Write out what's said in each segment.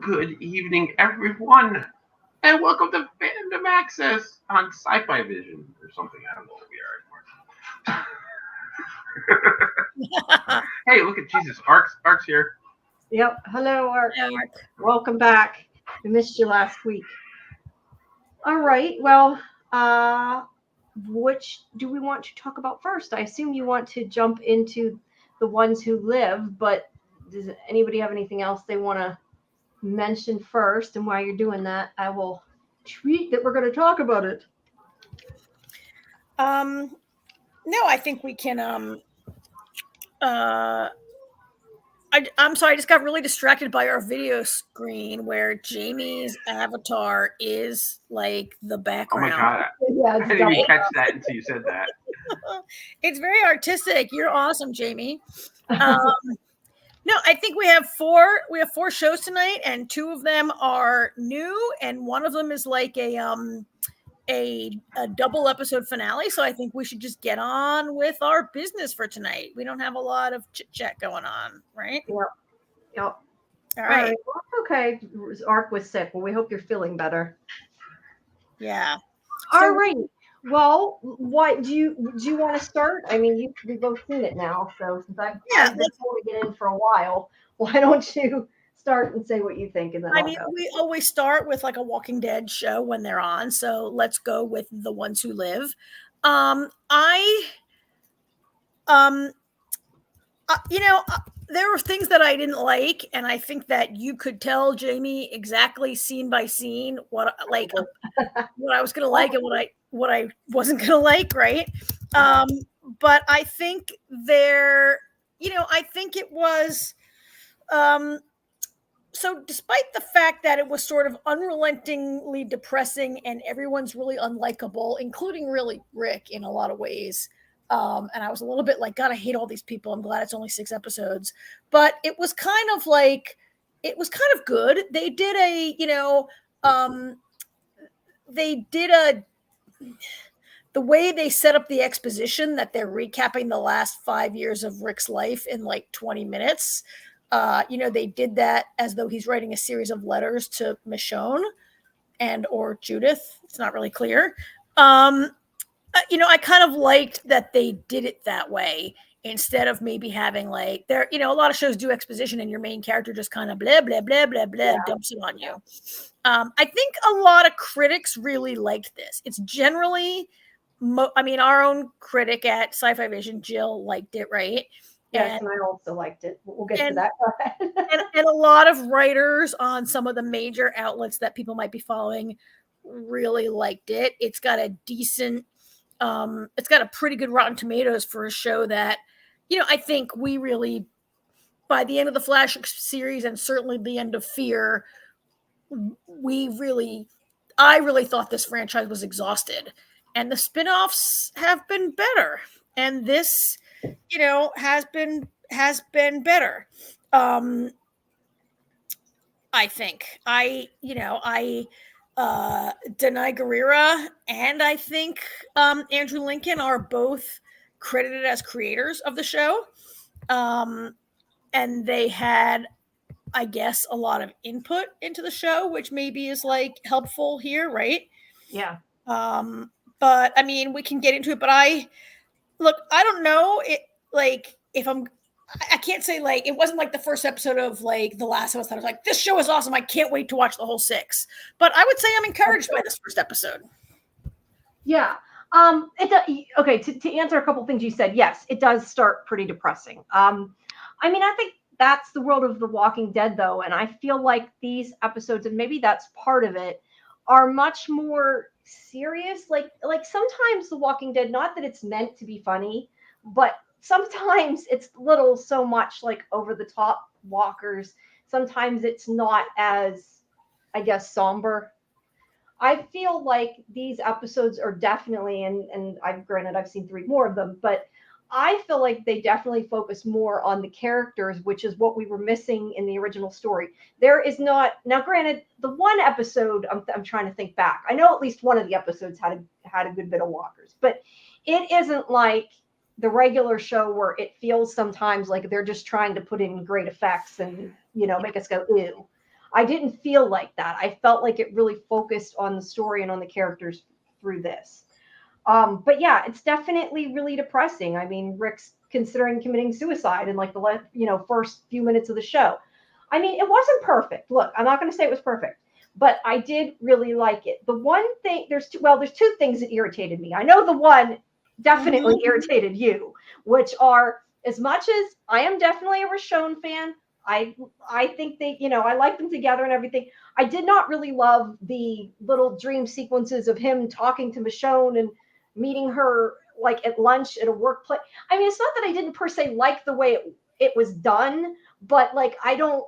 Good evening, everyone, and welcome to Fandom Access on SciFi Vision or something. I don't know what we are anymore. Hey, look at Jesus. Ark's here. Yep. Hello, Ark. Welcome back. We missed you last week. All right. Well, which do we want to talk about first? I assume you want to jump into the ones who live, but does anybody have anything else they want to mention first? And while you're doing that, I will tweet that we're going to talk about it. No, I think we can. I'm sorry, I just got really distracted by our video screen where Jamie's avatar is like the background. Oh my god! Yeah, I didn't even catch that until you said that. It's very artistic. You're awesome, Jamie. No, I think we have four shows tonight, and two of them are new, and one of them is like a double episode finale. So I think we should just get on with our business for tonight. We don't have a lot of chit chat going on, right? Yep. All right. Well, okay. Ark was sick. Well, we hope you're feeling better. Yeah. All right. Well, what do you want to start? I mean, we've both seen it now, so since I've been told to get in for a while, why don't you start and say what you think? And then we always start with like a Walking Dead show when they're on, so let's go with The Ones Who Live. There were things that I didn't like, and I think that you could tell Jamie exactly scene by scene what I was going to like and what I wasn't going to like, right? But I think I think it was, so despite the fact that it was sort of unrelentingly depressing and everyone's really unlikable, including really Rick in a lot of ways, and I was a little bit like, God, I hate all these people. I'm glad it's only 6 episodes. But it was kind of good. They did the way they set up the exposition that they're recapping the last 5 years of Rick's life in like 20 minutes. They did that as though he's writing a series of letters to Michonne and or Judith. It's not really clear. I kind of liked that they did it that way instead of maybe having like a lot of shows do exposition and your main character just kind of blah, blah, blah, blah, blah, dumps it on you. I think a lot of critics really liked this. It's generally, our own critic at SciFi Vision, Jill, liked it, right? Yes, and I also liked it. We'll get to that. and a lot of writers on some of the major outlets that people might be following really liked it. It's got a decent, it's got a pretty good Rotten Tomatoes for a show that, I think we really, by the end of the Flash series and certainly the end of Fear, I really thought this franchise was exhausted. And the spinoffs have been better. And this, has been better. I think Denai Guerrera and I think Andrew Lincoln are both credited as creators of the show. And they had, I guess, a lot of input into the show, which maybe is like helpful here, right? Yeah. But I mean, we can get into it, but I don't know it, like, I can't say like it wasn't like the first episode of like The Last of Us that I was like, this show is awesome, I can't wait to watch the whole 6. But I would say I'm encouraged by this first episode. Yeah. Okay, to answer a couple things you said, yes, it does start pretty depressing. I think that's the world of The Walking Dead, though, and I feel like these episodes, and maybe that's part of it, are much more serious. Like sometimes The Walking Dead, not that it's meant to be funny, but sometimes it's little so much like over the top walkers. Sometimes it's not as, I guess, somber. I feel like these episodes are definitely, and I've seen 3 more of them, but I feel like they definitely focus more on the characters, which is what we were missing in the original story. There is not, now granted, the one episode, I'm trying to think back. I know at least one of the episodes had a good bit of walkers, but it isn't like the regular show where it feels sometimes like they're just trying to put in great effects and, make us go, ew. I didn't feel like that. I felt like it really focused on the story and on the characters through this. But yeah, it's definitely really depressing. I mean, Rick's considering committing suicide in like the first few minutes of the show. I mean, it wasn't perfect. Look, I'm not going to say it was perfect, but I did really like it. The one thing, there's two things that irritated me. I know the one definitely irritated you, which are, as much as I am definitely a Michonne fan, I think they, I like them together and everything. I did not really love the little dream sequences of him talking to Michonne and meeting her like at lunch at a workplace. I mean, it's not that I didn't per se like the way it was done, but like I don't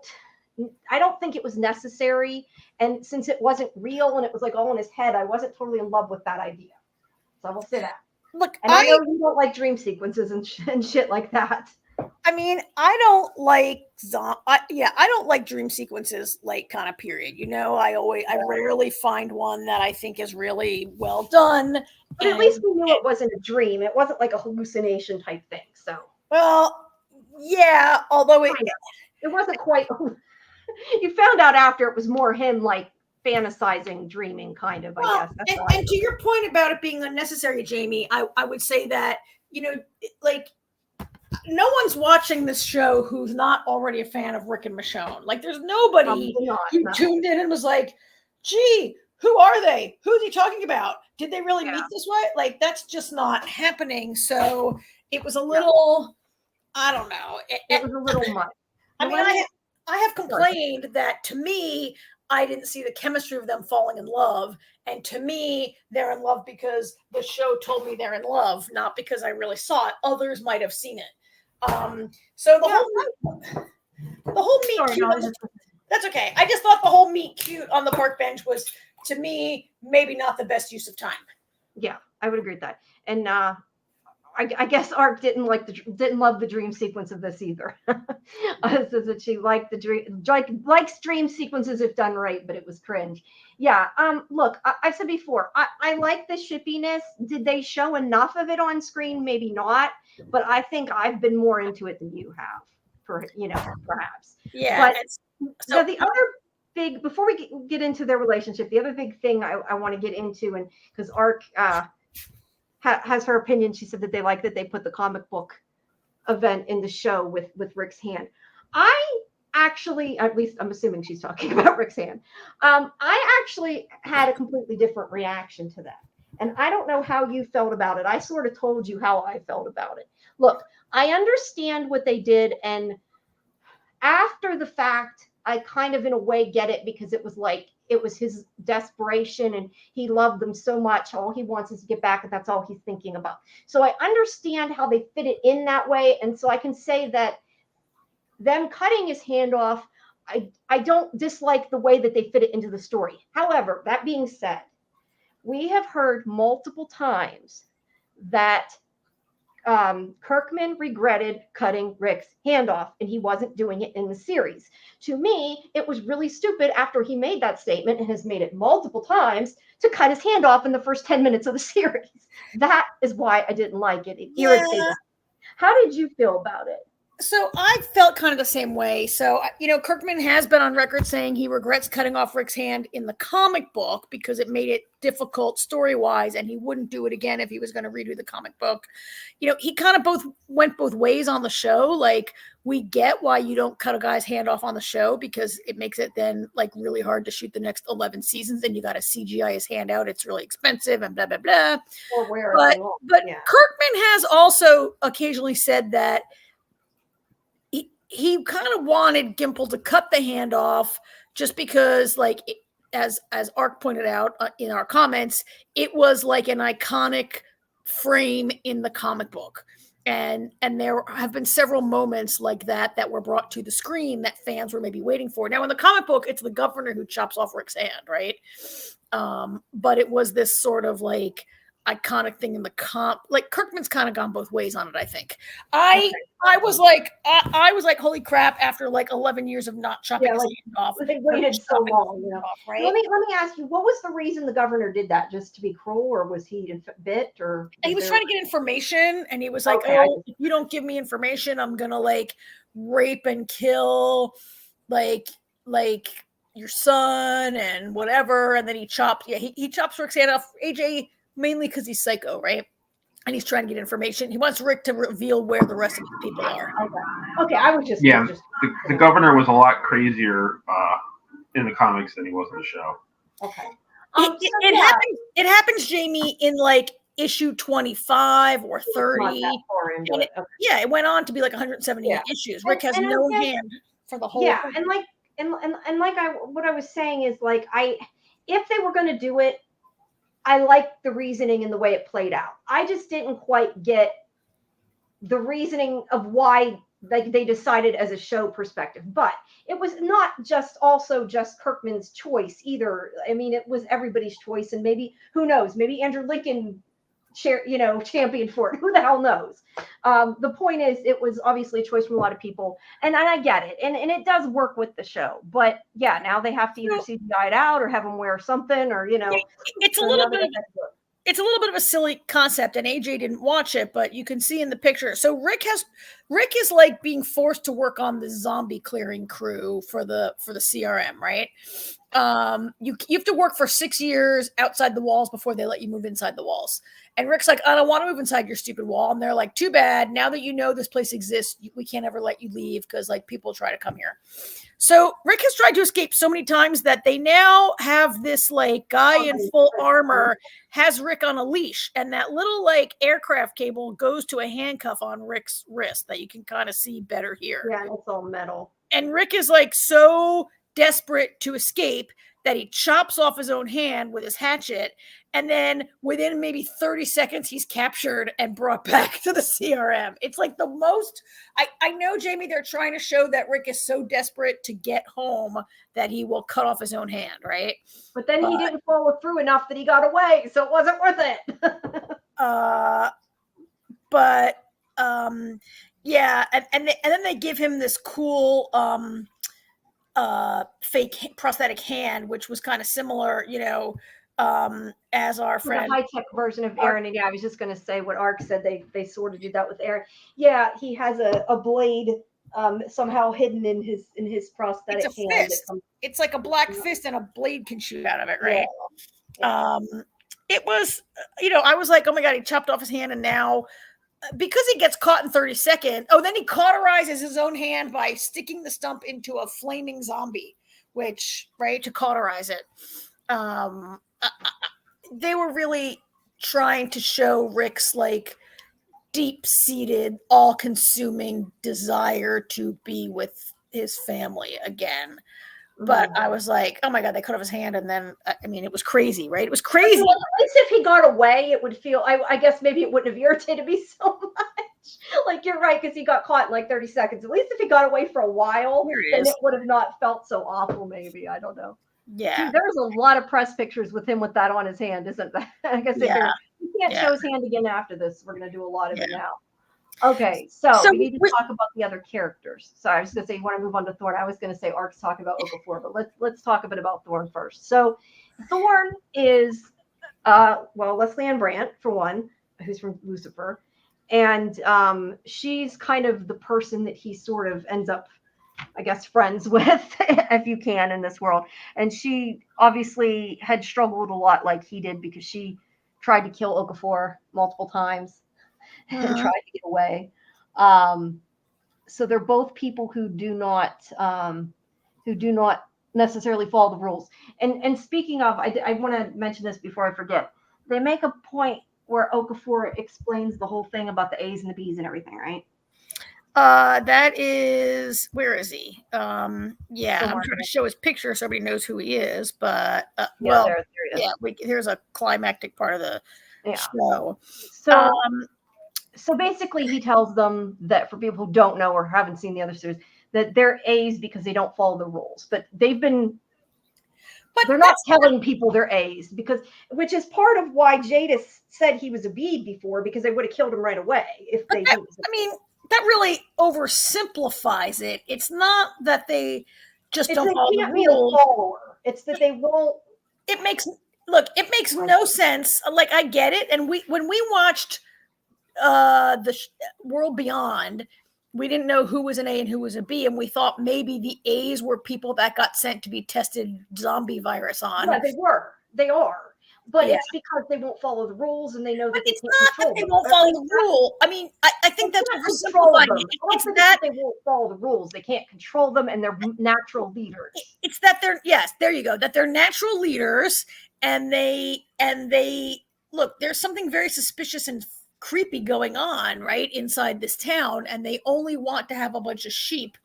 think it was necessary. And since it wasn't real and it was like all in his head, I wasn't totally in love with that idea. So I will say that. Look, and I know you don't like dream sequences and shit like that. I mean, I don't like I don't like dream sequences, like, kind of period. I rarely find one that I think is really well done. But at least we knew it wasn't a dream. It wasn't like a hallucination type thing. So, well, yeah, although it wasn't quite. You found out after it was more him like fantasizing, dreaming, kind of. I guess. And to your point about it being unnecessary, Jamie, I would say that like, no one's watching this show who's not already a fan of Rick and Michonne. Like, there's nobody who tuned in and was like, gee, who are they? Who's he talking about? Did they really meet this way? Like, that's just not happening. So it was a little, I don't know. It was a little much. I mean, I have complained that, to me, I didn't see the chemistry of them falling in love. And to me, they're in love because the show told me they're in love, not because I really saw it. Others might have seen it. So the whole meet cute. That's okay. I just thought the whole meet cute on the park bench was, to me, maybe not the best use of time. Yeah, I would agree with that. And I guess Ark didn't love the dream sequence of this either. So that she liked the dream, likes dream sequences if done right, but it was cringe. Yeah. Look, I've said before, I like the shippiness. Did they show enough of it on screen? Maybe not, but I think I've been more into it than you have. Perhaps. Yeah. But so the other big, before we get into their relationship, the other big thing I want to get into, and because Ark has her opinion, she said that they like that they put the comic book event in the show with Rick's hand. I actually, at least I'm assuming she's talking about Rick's hand. I actually had a completely different reaction to that. And I don't know how you felt about it. I sort of told you how I felt about it. Look, I understand what they did. And after the fact, I kind of in a way get it, because it was his desperation and he loved them so much. All he wants is to get back, and that's all he's thinking about. So I understand how they fit it in that way. And so I can say that them cutting his hand off, I don't dislike the way that they fit it into the story. However, that being said, we have heard multiple times that Kirkman regretted cutting Rick's hand off, and he wasn't doing it in the series. To me, it was really stupid after he made that statement, and has made it multiple times, to cut his hand off in the first 10 minutes of the series. That is why I didn't like it. It irritated. How did you feel about it? So I felt kind of the same way. So, Kirkman has been on record saying he regrets cutting off Rick's hand in the comic book because it made it difficult story-wise, and he wouldn't do it again if he was going to redo the comic book. He kind of went both ways on the show. Like, we get why you don't cut a guy's hand off on the show, because it makes it then like really hard to shoot the next 11 seasons, and you got to CGI his hand out. It's really expensive and blah, blah, blah. Or where but yeah. Kirkman has also occasionally said that he kind of wanted Gimple to cut the hand off just because, like, as Ark pointed out in our comments, it was like an iconic frame in the comic book. And there have been several moments like that were brought to the screen that fans were maybe waiting for. Now, in the comic book, it's the governor who chops off Rick's hand, right? But it was this sort of like iconic thing in the like, Kirkman's kind of gone both ways on it, I think. I was like, holy crap, after like 11 years of not chopping his hand off. They waited so long, right? Let me ask you, what was the reason the governor did that? Just to be cruel, or was he bit, or he was trying to get information, and he was like, if you don't give me information, I'm gonna like rape and kill like your son and whatever. And then he chops Rick's hand off. AJ, mainly because he's psycho, right? And he's trying to get information. He wants Rick to reveal where the rest of his people are. Okay, I was just the governor was a lot crazier in the comics than he was in the show. Okay. It happens, Jamie, in like issue 25 or 30. It went on to be like 178 issues. Rick has no hand for the whole thing. And what I was saying is like if they were going to do it, I liked the reasoning and the way it played out. I just didn't quite get the reasoning of why they decided as a show perspective. But it was not just Kirkman's choice either. I mean, it was everybody's choice, and maybe, who knows, maybe Andrew Lincoln championed for it. Who the hell knows? The point is, it was obviously a choice from a lot of people, and I get it, and it does work with the show. But yeah, now they have to either CGI it out or have him wear something, or it's a little bit. It's a little bit of a silly concept, and AJ didn't watch it, but you can see in the picture. So Rick is like being forced to work on the zombie clearing crew for the CRM, right? You have to work for 6 years outside the walls before they let you move inside the walls. And Rick's like, I don't want to move inside your stupid wall. And they're like, too bad. Now that you know this place exists, we can't ever let you leave because like people try to come here. So Rick has tried to escape so many times that they now have this like guy in full armor has Rick on a leash, and that little like aircraft cable goes to a handcuff on Rick's wrist that you can kind of see better here. Yeah, it's all metal. And Rick is like so desperate to escape that he chops off his own hand with his hatchet, and then within maybe 30 seconds he's captured and brought back to the CRM. It's like the most I know, Jamie, they're trying to show that Rick is so desperate to get home that he will cut off his own hand, right? But then he didn't follow through enough that he got away, so it wasn't worth it. Yeah, and then they give him this cool fake prosthetic hand, which was kind of similar, as our friend. The high-tech version of Aaron. And yeah, I was just going to say what Ark said. They sort of did that with Aaron. Yeah, he has a blade somehow hidden in his prosthetic it's a hand. Fist. It's like a black fist, and a blade can shoot out of it, right? Yeah. It was, I was like, oh my God, he chopped off his hand, and now because he gets caught in 30 seconds. Oh, then he cauterizes his own hand by sticking the stump into a flaming zombie, to cauterize it. They were really trying to show Rick's like deep-seated, all-consuming desire to be with his family again. But I was like, oh my God, they cut off his hand. And then, it was crazy, right? It was crazy. Well, at least if he got away, it would feel, I guess maybe it wouldn't have irritated me so much. Like, you're right, because he got caught in like 30 seconds. At least if he got away for a while, then it would have not felt so awful, maybe. I don't know. Yeah. There's a lot of press pictures with him with that on his hand, isn't there? I guess you can't show his hand again after this. We're going to do a lot of it now. Okay, so we need to talk about the other characters. So I was going to say, you want to move on to Thorn. I was going to say Ark's talking about Okafor, but let's talk a bit about Thorn first. So Thorn is, Leslie Ann Brandt, for one, who's from Lucifer. And she's kind of the person that he sort of ends up, I guess, friends with, if you can, in this world. And she obviously had struggled a lot like he did because she tried to kill Okafor multiple times. And try to get away. So they're both people who do not necessarily follow the rules. And speaking of, I want to mention this before I forget. They make a point where Okafor explains the whole thing about the A's and the B's and everything, right? That is, where is he? I'm trying to show his picture so everybody knows who he is. But there he is. Here's a climactic part of the show. So basically, he tells them that for people who don't know or haven't seen the other series, that they're A's because they don't follow the rules. But they're not telling people they're A's which is part of why Jadis said he was a B before, because they would have killed him right away if they didn't. That really oversimplifies it. It's not that they just don't follow the rules. It's that they won't. It makes no sense. Like, I get it. And when we watched the World Beyond, we didn't know who was an A and who was a B, and we thought maybe the A's were people that got sent to be tested zombie virus on. Yeah, they are, but Yeah. it's because they won't follow the rules and they know But that they it's can't not control that they them. won't follow the rule. I mean, I think They that's can't control oversimplifying them. it. I don't It's think that they won't follow the rules. They can't control them, and they're natural leaders. it's that they're, yes, there you go, that they're natural leaders, and they look, there's something very suspicious and creepy going on right inside this town, and they only want to have a bunch of sheep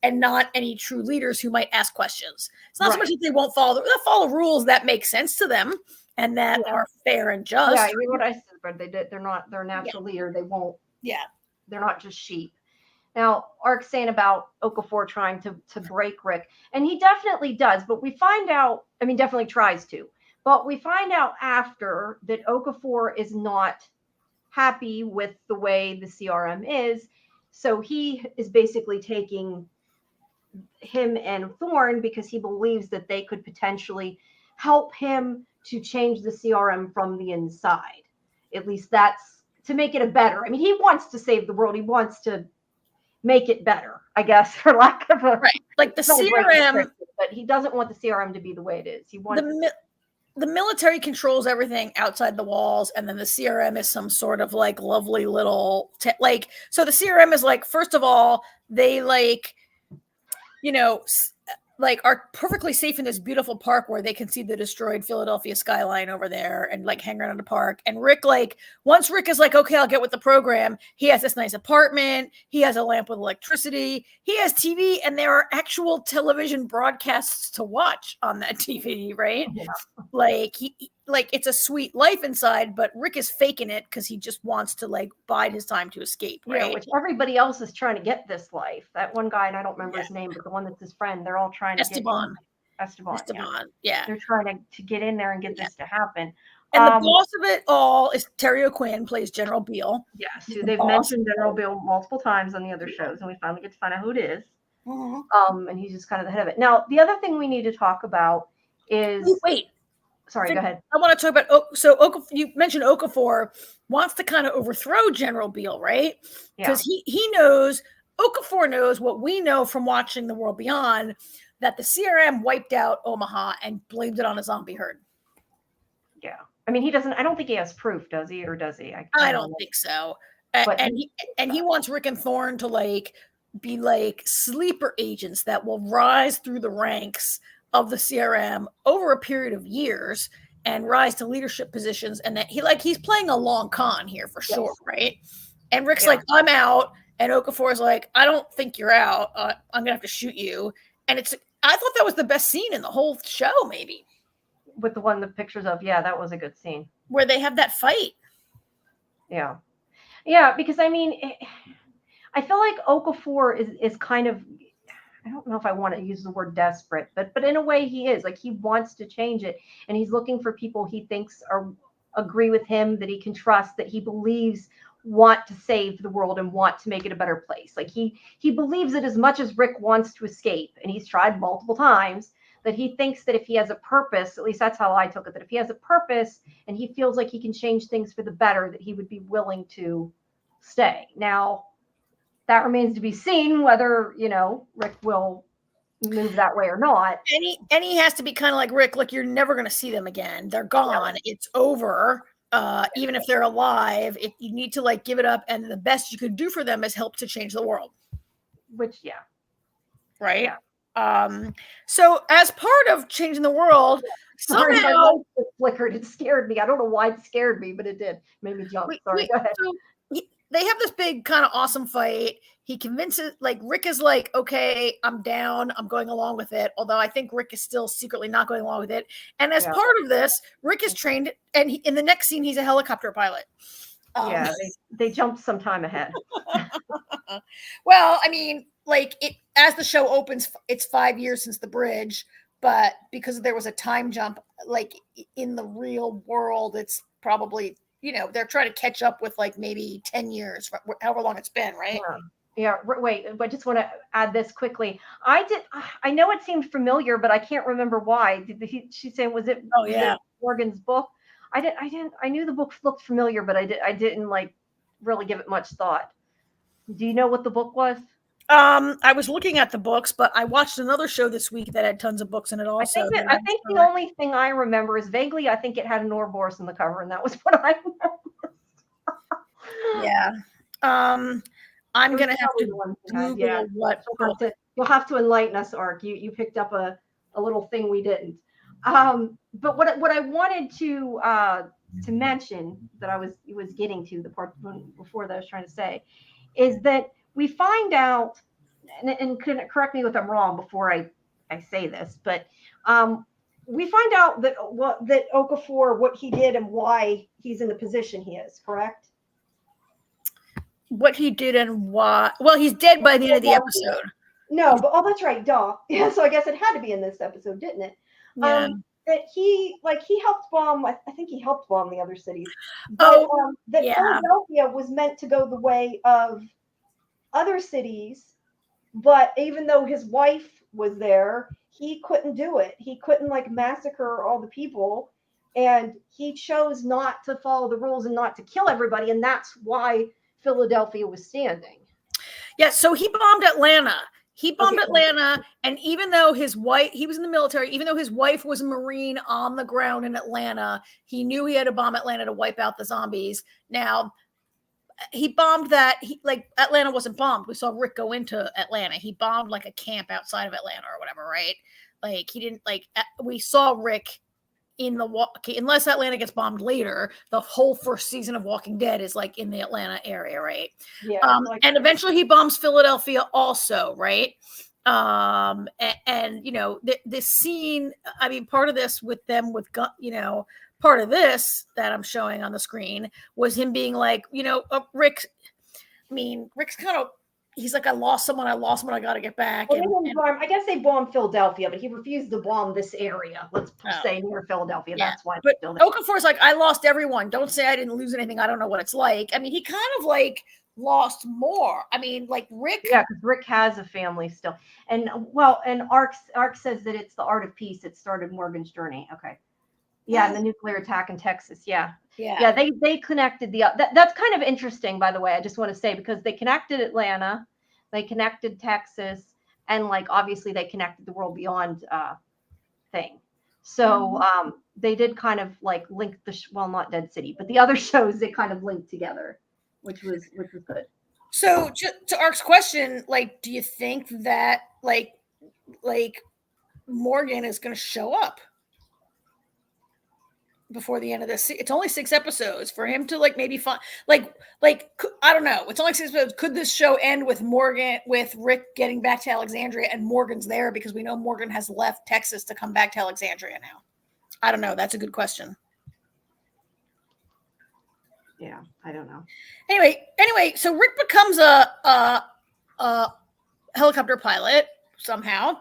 and not any true leaders who might ask questions. It's not so much that they won't they'll follow rules that make sense to them and that are fair and just. Yeah, you know what I said, but they're a natural leader. They won't. Yeah. They're not just sheep. Now, Ark's saying about Okafor trying to break Rick, and he definitely does, but we find out, I mean, definitely tries to, but we find out after that Okafor is not happy with the way the CRM is. So he is basically taking him and Thorne because he believes that they could potentially help him to change the CRM from the inside. At least that's to make it a better. I mean, he wants to save the world. He wants to make it better, I guess, for lack of a right. Like the CRM, but he doesn't want the CRM to be the way it is. He wants the military controls everything outside the walls, and then the CRM is some sort of like lovely little like, so the CRM is like, first of all, they like, you know, like are perfectly safe in this beautiful park where they can see the destroyed Philadelphia skyline over there and like hang around in the park. And Rick, like, once Rick is like, okay, I'll get with the program, he has this nice apartment, he has a lamp with electricity, he has TV, and there are actual television broadcasts to watch on that TV, right? Yeah. Like like it's a sweet life inside, but Rick is faking it because he just wants to like bide his time to escape, right? Yeah, which everybody else is trying to get this life. That one guy, and I don't remember his name, but the one that's his friend, they're all trying to Esteban. Esteban. Yeah. They're trying to get in there and get this to happen. And the boss of it all is Terry O'Quinn, plays General Beale. Yes, who they've mentioned General Beale multiple times on the other shows, and we finally get to find out who it is. Mm-hmm. And he's just kind of the head of it. Now, the other thing we need to talk about is Sorry, go ahead. I want to talk about you mentioned Okafor wants to kind of overthrow General Beale, right? Because he knows, Okafor knows what we know from watching The World Beyond, that the CRM wiped out Omaha and blamed it on a zombie herd. Yeah. I mean, he doesn't, I don't think he has proof, does he? Or does he? I don't think so. And he wants Rick and Thorne to like be like sleeper agents that will rise through the ranks of the CRM over a period of years and rise to leadership positions. And that he's playing a long con here for sure, right? And Rick's like, I'm out. And Okafor's like, I don't think you're out. I'm gonna have to shoot you. And I thought that was the best scene in the whole show, maybe. With the pictures of, that was a good scene. Where they have that fight. Yeah. Yeah, because I mean, I feel like Okafor is kind of, I don't know if I want to use the word desperate, but in a way he is. Like, he wants to change it, and he's looking for people he thinks agree with him, that he can trust, that he believes want to save the world and want to make it a better place. Like, he believes it as much as Rick wants to escape, and he's tried multiple times, that he thinks that if he has a purpose, at least that's how I took it, that if he has a purpose and he feels like he can change things for the better, that he would be willing to stay. Now, that remains to be seen whether, Rick will move that way or not. And he has to be kind of like, Rick, look, you're never going to see them again. They're gone. Yeah. It's over. Even if they're alive, you need to like give it up. And the best you could do for them is help to change the world. Which, right. Yeah. So as part of changing the world, somehow my light flickered. It scared me. I don't know why it scared me, but it did. Made me jump. Sorry. Go ahead. So they have this big kind of awesome fight. He convinces, like, Rick is like, okay, I'm down. I'm going along with it. Although I think Rick is still secretly not going along with it. And as part of this, Rick is trained, and in the next scene, he's a helicopter pilot. They jumped some time ahead. Well, I mean, like, as the show opens, it's 5 years since the bridge, but because there was a time jump, like in the real world, it's probably, they're trying to catch up with like maybe 10 years, however long it's been, right? Yeah. Wait, I just want to add this quickly. I know it seemed familiar, but I can't remember why. She's saying, was it Morgan's book? I knew the book looked familiar, but I didn't like really give it much thought. Do you know what the book was? I was looking at the books, but I watched another show this week that had tons of books in it also. I think the only thing I remember is vaguely, I think it had an Ouroboros in the cover, and that was what I remember. Yeah. I'm going to have to Google what book. You'll have to enlighten us, Ark. You picked up a little thing we didn't. But what I wanted to mention that I was getting to the part before that I was trying to say is that we find out, and correct me if I'm wrong before I say this, but we find out that Okafor, what he did and why he's in the position he is, correct? What he did and why. Well, he's dead by the end of the episode. No, but that's right, duh. Yeah, so I guess it had to be in this episode, didn't it? Yeah. That he helped bomb. I think he helped bomb the other cities. But, Philadelphia was meant to go the way of other cities, but even though his wife was there, he couldn't do it. He couldn't massacre all the people, and he chose not to follow the rules and not to kill everybody, and that's why Philadelphia was standing. Yeah, so he bombed Atlanta. Atlanta, and even though he was in the military, even though his wife was a Marine on the ground in Atlanta, he knew he had to bomb Atlanta to wipe out the zombies. Now, he bombed that. Atlanta wasn't bombed. We saw Rick go into Atlanta. He bombed a camp outside of Atlanta or whatever, right? He didn't we saw Rick in the unless Atlanta gets bombed later. The whole first season of Walking Dead is in the Atlanta area, right? Yeah. And eventually he bombs Philadelphia also, right? This scene. I mean, part of this with them with part of this that I'm showing on the screen was him being Rick. I mean, Rick's kind of. He's I lost someone. I got to get back. I guess they bombed Philadelphia, but he refused to bomb this area. Let's say near Philadelphia. Yeah. That's why. But Okafor's I lost everyone. Don't say I didn't lose anything. I don't know what it's like. I mean, he kind of lost more. I mean, Rick. Yeah, because Rick has a family still. And Ark says that it's the art of peace. It started Morgan's journey. Okay. Yeah, and the nuclear attack in Texas. Yeah. They connected that's kind of interesting, by the way. I just want to say, because they connected Atlanta, they connected Texas, and obviously they connected the World Beyond thing. So they did kind of link not Dead City, but the other shows they kind of linked together, which was good. So to Ark's question, do you think that Morgan is going to show up before the end of this? It's only 6 episodes for him to maybe find I don't know. It's only 6 episodes. Could this show end with Rick getting back to Alexandria and Morgan's there, because we know Morgan has left Texas to come back to Alexandria now? I don't know. That's a good question. Yeah, I don't know. Anyway, so Rick becomes a helicopter pilot somehow.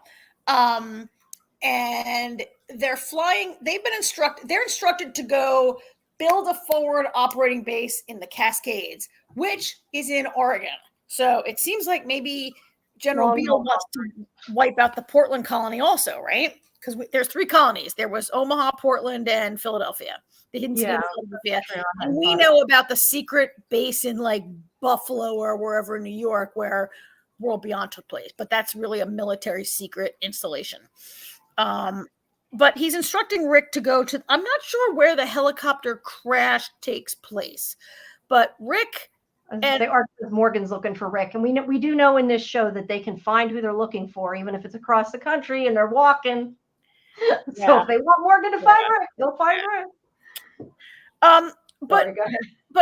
And they're flying. They're instructed to go build a forward operating base in the Cascades, which is in Oregon. So it seems like maybe General Beale wants to wipe out the Portland colony also, right? Because there's 3 colonies. There was Omaha, Portland, and Philadelphia. The hidden city of Philadelphia. And we know about the secret base in Buffalo or wherever in New York where World Beyond took place. But that's really a military secret installation. But he's instructing Rick to go to, I'm not sure where the helicopter crash takes place, but Rick and Morgan's looking for Rick. And we do know in this show that they can find who they're looking for, even if it's across the country and they're walking. Yeah. So if they want Morgan to find Rick, they'll find Rick. But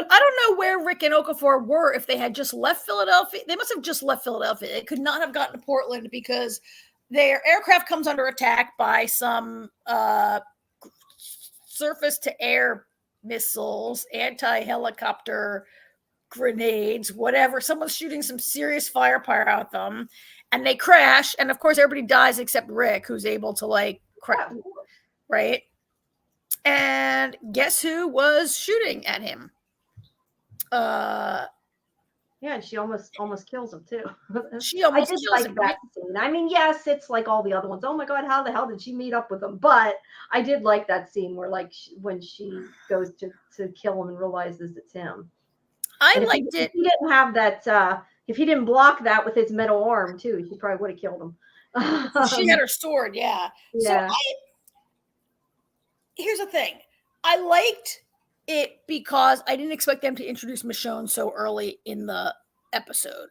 I don't know where Rick and Okafor were. If they had just left Philadelphia, they must have just left Philadelphia. They could not have gotten to Portland because their aircraft comes under attack by some surface-to-air missiles, anti-helicopter grenades, whatever. Someone's shooting some serious firepower at them, and they crash. And, of course, everybody dies except Rick, who's able to, crash, right? And guess who was shooting at him? Yeah, and she almost kills him too. She almost kills him. That scene. I mean, yes, it's like all the other ones. Oh my God, how the hell did she meet up with him? But I did like that scene where, when she goes to kill him and realizes it's him. I liked it. He didn't have that. if he didn't block that with his metal arm too, she probably would have killed him. She had her sword, yeah. Yeah. So here's the thing. I liked it because I didn't expect them to introduce Michonne so early in the episode.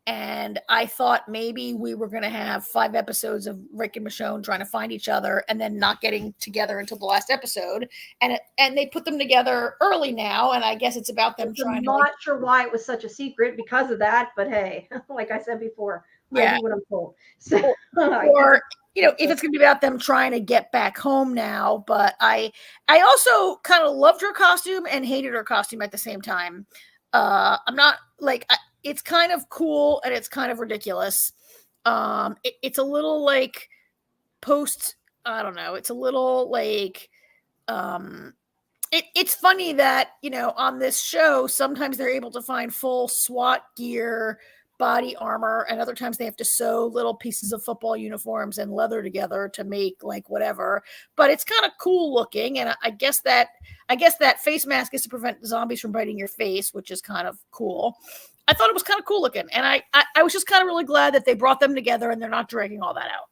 And I thought maybe we were going to have 5 episodes of Rick and Michonne trying to find each other and then not getting together until the last episode. And they put them together early now. And I guess it's about them trying I'm to. not sure why it was such a secret because of that, but hey, like I said before, I do what I'm told. So, or if it's going to be about them trying to get back home now. But I also kind of loved her costume and hated her costume at the same time. I'm not like it's kind of cool and it's kind of ridiculous. It's a little like post. I don't know. It's a little like it's funny that on this show sometimes they're able to find full SWAT gear, body armor, and other times they have to sew little pieces of football uniforms and leather together to make like whatever. But it's kind of cool looking, and I guess that face mask is to prevent zombies from biting your face, which is kind of cool. I thought it was kind of cool looking, and I was just kind of really glad that they brought them together and they're not dragging all that out.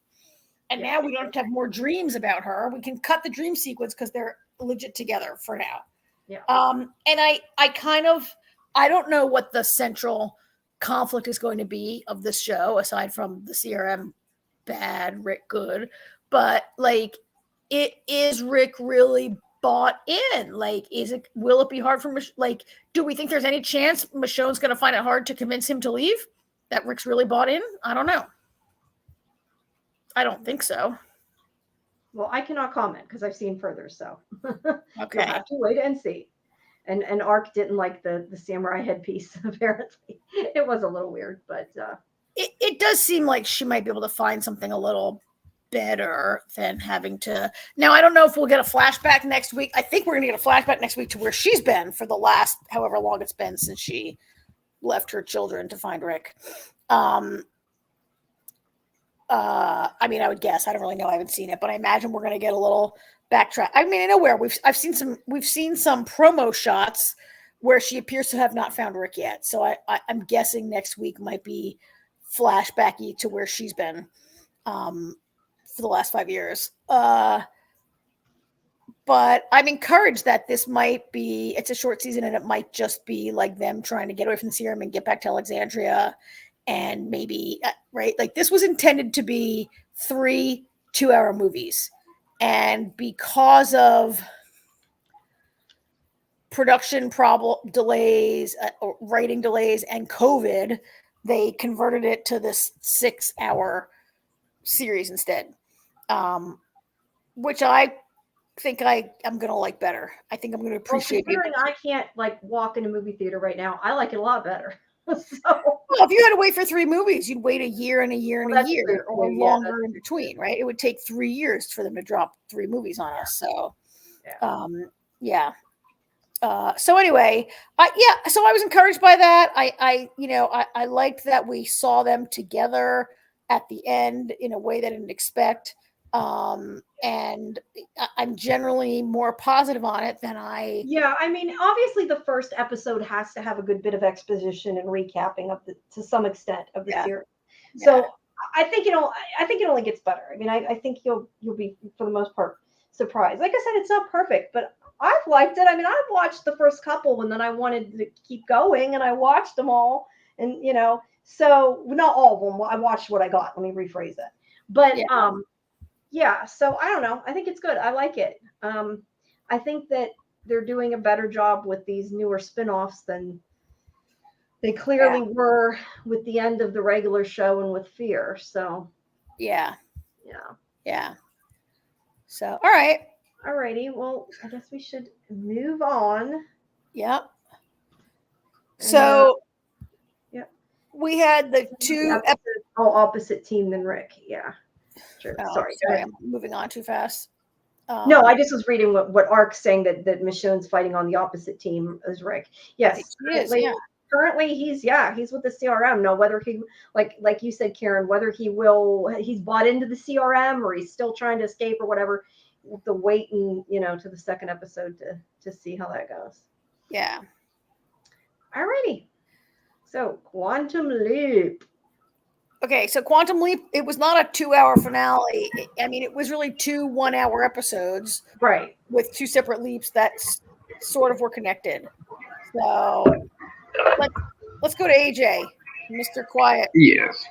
And now we don't have to have more dreams about her. We can cut the dream sequence because they're legit together for now. Yeah. And I don't know what the central conflict is going to be of this show aside from the CRM bad, Rick good, but like, is Rick really bought in? Like, will it be hard for like, do we think there's any chance Michonne's going to find it hard to convince him to leave? That Rick's really bought in? I don't know. I don't think so. Well, I cannot comment because I've seen further, so okay. You'll have to wait and see. And Ark didn't like the samurai headpiece, apparently. It was a little weird, but it does seem like she might be able to find something a little better than having to. Now, I don't know if we'll get a flashback next week. I think we're going to get a flashback next week to where she's been for the last however long it's been since she left her children to find Rick. I mean, I would guess. I don't really know. I haven't seen it, but I imagine we're going to get a little backtrack. I mean, I know where we've seen some promo shots where she appears to have not found Rick yet. So I'm guessing next week might be flashbacky to where she's been for the last 5 years. But I'm encouraged that this might be. It's a short season, and it might just be like them trying to get away from the serum and get back to Alexandria. And maybe, right, like this was intended to be 3 2-hour movies. And because of production delays, writing delays, and COVID, they converted it to this 6-hour series instead, which I think I'm going to like better. I think I'm going to appreciate it. Considering I can't like walk in a movie theater right now, I like it a lot better. Well, if you had to wait for 3 movies, you'd wait a year and a year and a year, or longer in between, right? It would take 3 years for them to drop 3 movies on us. So, so anyway, so I was encouraged by that. I liked that we saw them together at the end in a way that I didn't expect. And I'm generally more positive on it than I. Yeah, I mean, obviously the first episode has to have a good bit of exposition and recapping of to some extent of the series. Yeah. So I think it only gets better. I mean, I think you'll be for the most part surprised. Like I said, it's not perfect, but I've liked it. I mean, I've watched the first couple and then I wanted to keep going and I watched them all, and so not all of them. I watched what I got. Let me rephrase that. But yeah, so I don't know. I think it's good. I like it. I think that they're doing a better job with these newer spinoffs than they clearly were with the end of the regular show and with Fear. So yeah. So all right. Alrighty. Well, I guess we should move on. Yep. So we had the 2 episodes opposite team than Rick. Yeah. Sure. Sorry, I'm moving on too fast. No, I just was reading what Ark's saying that Michonne's fighting on the opposite team as Rick. Yes, currently he's with the CRM. Now, whether he like you said, Karen, whether he's bought into the CRM or he's still trying to escape or whatever. We'll have to wait and to the second episode to see how that goes. Yeah. Alrighty. So, Quantum Leap. Okay, so Quantum Leap, it was not a 2-hour finale. I mean, it was really 2 1-hour episodes Right. with 2 separate leaps that sort of were connected. So let's go to AJ, Mr. Quiet. Yes.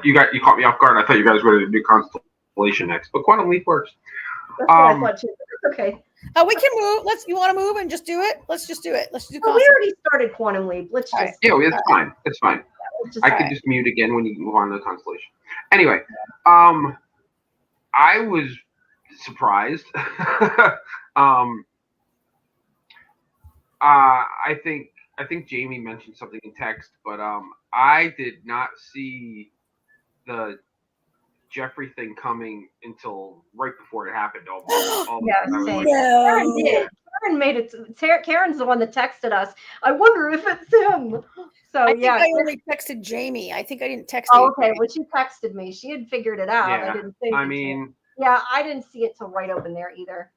You caught me off guard. I thought you guys were going to do Constellation next, but Quantum Leap works. That's what I thought too. Okay. We can move. You want to move and just do it? Let's just do it. Let's do. Well, we already started Quantum Leap. Let's just. Right. Yeah, it's fine. It's fine. I could just mute again when you move on to the Constellation. Anyway, I was surprised. I think Jamie mentioned something in text, but I did not see the Jeffrey thing coming until right before it happened. Yeah, same. Karen did. Karen made it. Karen's the one that texted us. I wonder if it's him. So I think I only texted Jamie. I think I didn't text. Oh, okay. Well, she texted me. She had figured it out. Yeah, I didn't think. Yeah, I didn't see it till right open there either.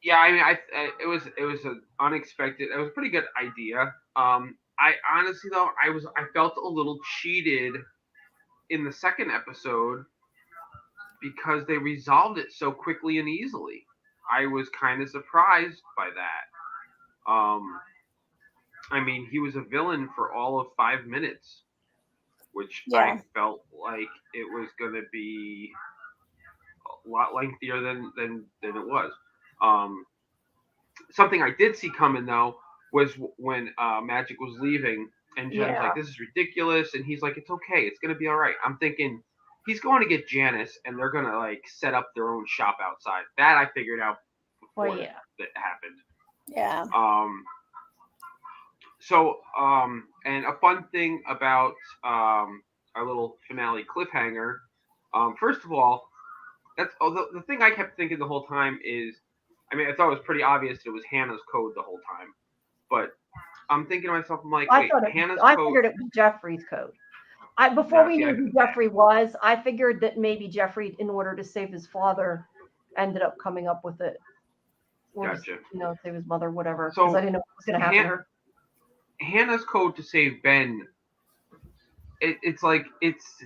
Yeah, I mean, it was an unexpected. It was a pretty good idea. I honestly though I felt a little cheated in the second episode because they resolved it so quickly and easily. I was kind of surprised by that. I mean, he was a villain for all of 5 minutes, which I felt like it was going to be a lot lengthier than it was. Something I did see coming though was when Magic was leaving, and Jen's like, "This is ridiculous," and he's like, "It's okay, it's gonna be all right." I'm thinking he's going to get Janice, and they're gonna like set up their own shop outside. That I figured out before that happened. Yeah. So, and a fun thing about our little finale cliffhanger. First of all, that's the thing I kept thinking the whole time is, I mean, I thought it was pretty obvious it was Hannah's code the whole time, but I'm thinking to myself, I'm like, wait, Hannah's code. I figured it was Jeffrey's code. Before we knew who Jeffrey was, I figured that maybe Jeffrey, in order to save his father, ended up coming up with it. Or gotcha. To, save his mother, whatever. Because I didn't know what was going to happen to her. Hannah's code to save Ben, it's like it's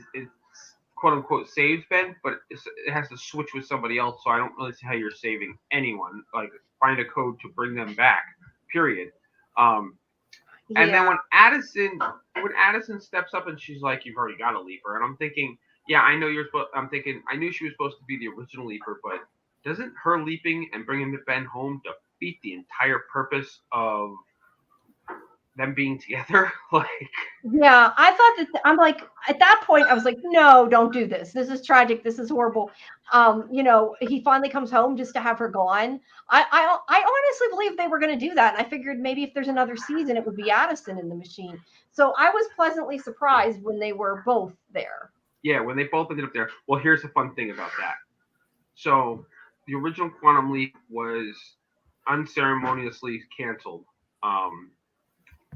quote unquote saves Ben, but it has to switch with somebody else. So I don't really see how you're saving anyone. Like find a code to bring them back. Period. And then when Addison steps up and she's like, "You've already got a leaper," and I'm thinking, yeah, I know you're supposed. I'm thinking I knew she was supposed to be the original leaper, but doesn't her leaping and bringing Ben home defeat the entire purpose of them being together? Like, yeah, I thought that. I'm like, at that point, I was like, no, don't do this. This is tragic. This is horrible. He finally comes home just to have her gone. I honestly believe they were going to do that, and I figured maybe if there's another season, it would be Addison in the machine. So I was pleasantly surprised when they were both there. Yeah, when they both ended up there. Well, here's the fun thing about that. So the original Quantum Leap was unceremoniously canceled.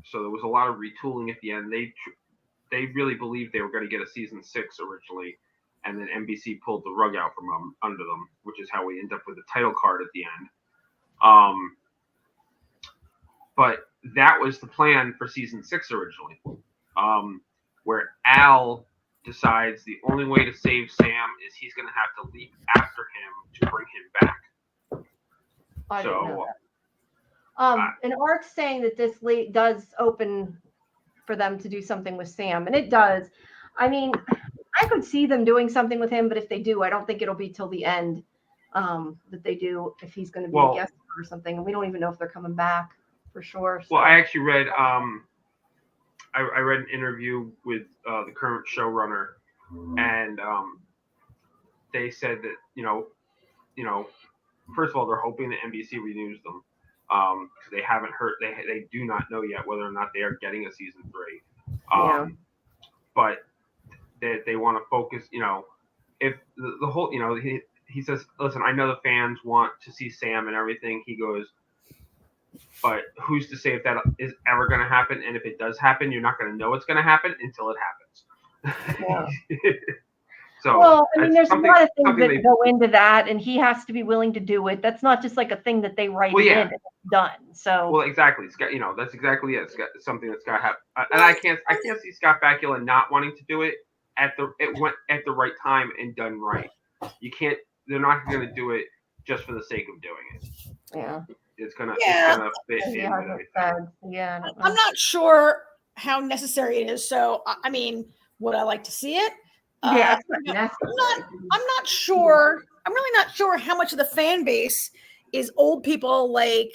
So there was a lot of retooling at the end. They really believed they were going to get a season 6 originally, and then NBC pulled the rug out from under them, which is how we end up with the title card at the end. But that was the plan for season 6 originally, where Al decides the only way to save Sam is he's going to have to leap after him to bring him back. I didn't know that. And Art's saying that this does open for them to do something with Sam, and it does. I mean, I could see them doing something with him, but if they do, I don't think it'll be till the end that they do, if he's going to be a guest or something. And we don't even know if they're coming back for sure. So. Well, I actually read I read an interview with the current showrunner, and they said that first of all, they're hoping that NBC renews them. Because they haven't heard, they do not know yet whether or not they are getting a season 3. But they want to focus, if the whole, he says, listen, I know the fans want to see Sam and everything. He goes, but who's to say if that is ever going to happen? And if it does happen, you're not going to know it's going to happen until it happens. So Well, I mean, that's there's a lot of things something that go into that, and he has to be willing to do it. That's not just like a thing that they write Well, it yeah. in and it's done. So Well, exactly. Scott, that's exactly it. It's got something that's got to happen. And I can't see Scott Bakula not wanting to do it at the right time and done right. You can't. They're not going to do it just for the sake of doing it. yeah, It's gonna fit in yeah, with everything. yeah. I don't know. I'm not sure how necessary it is. So, I mean, would I like to see it? Yeah, it's not No, necessary. I'm not sure. I'm really not sure how much of the fan base is old people like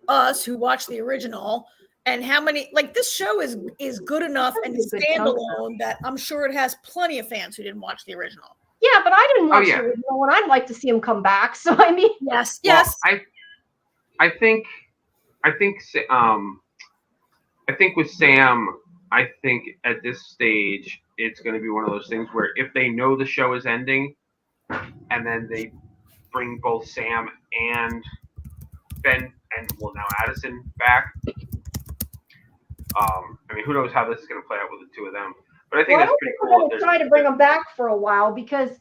us who watch the original, and how many like this show is good enough and That's a good chunk of standalone that I'm sure it has plenty of fans who didn't watch the original. Yeah, but I didn't watch yeah. the original, and I'd like to see him come back. So I mean, Yes. I think with Sam, I think at this stage it's going to be one of those things where if they know the show is ending, and then they bring both Sam and Ben and now Addison back. I mean, who knows how this is going to play out with the two of them? But I think that's pretty cool. They're going to try to bring him back for a while because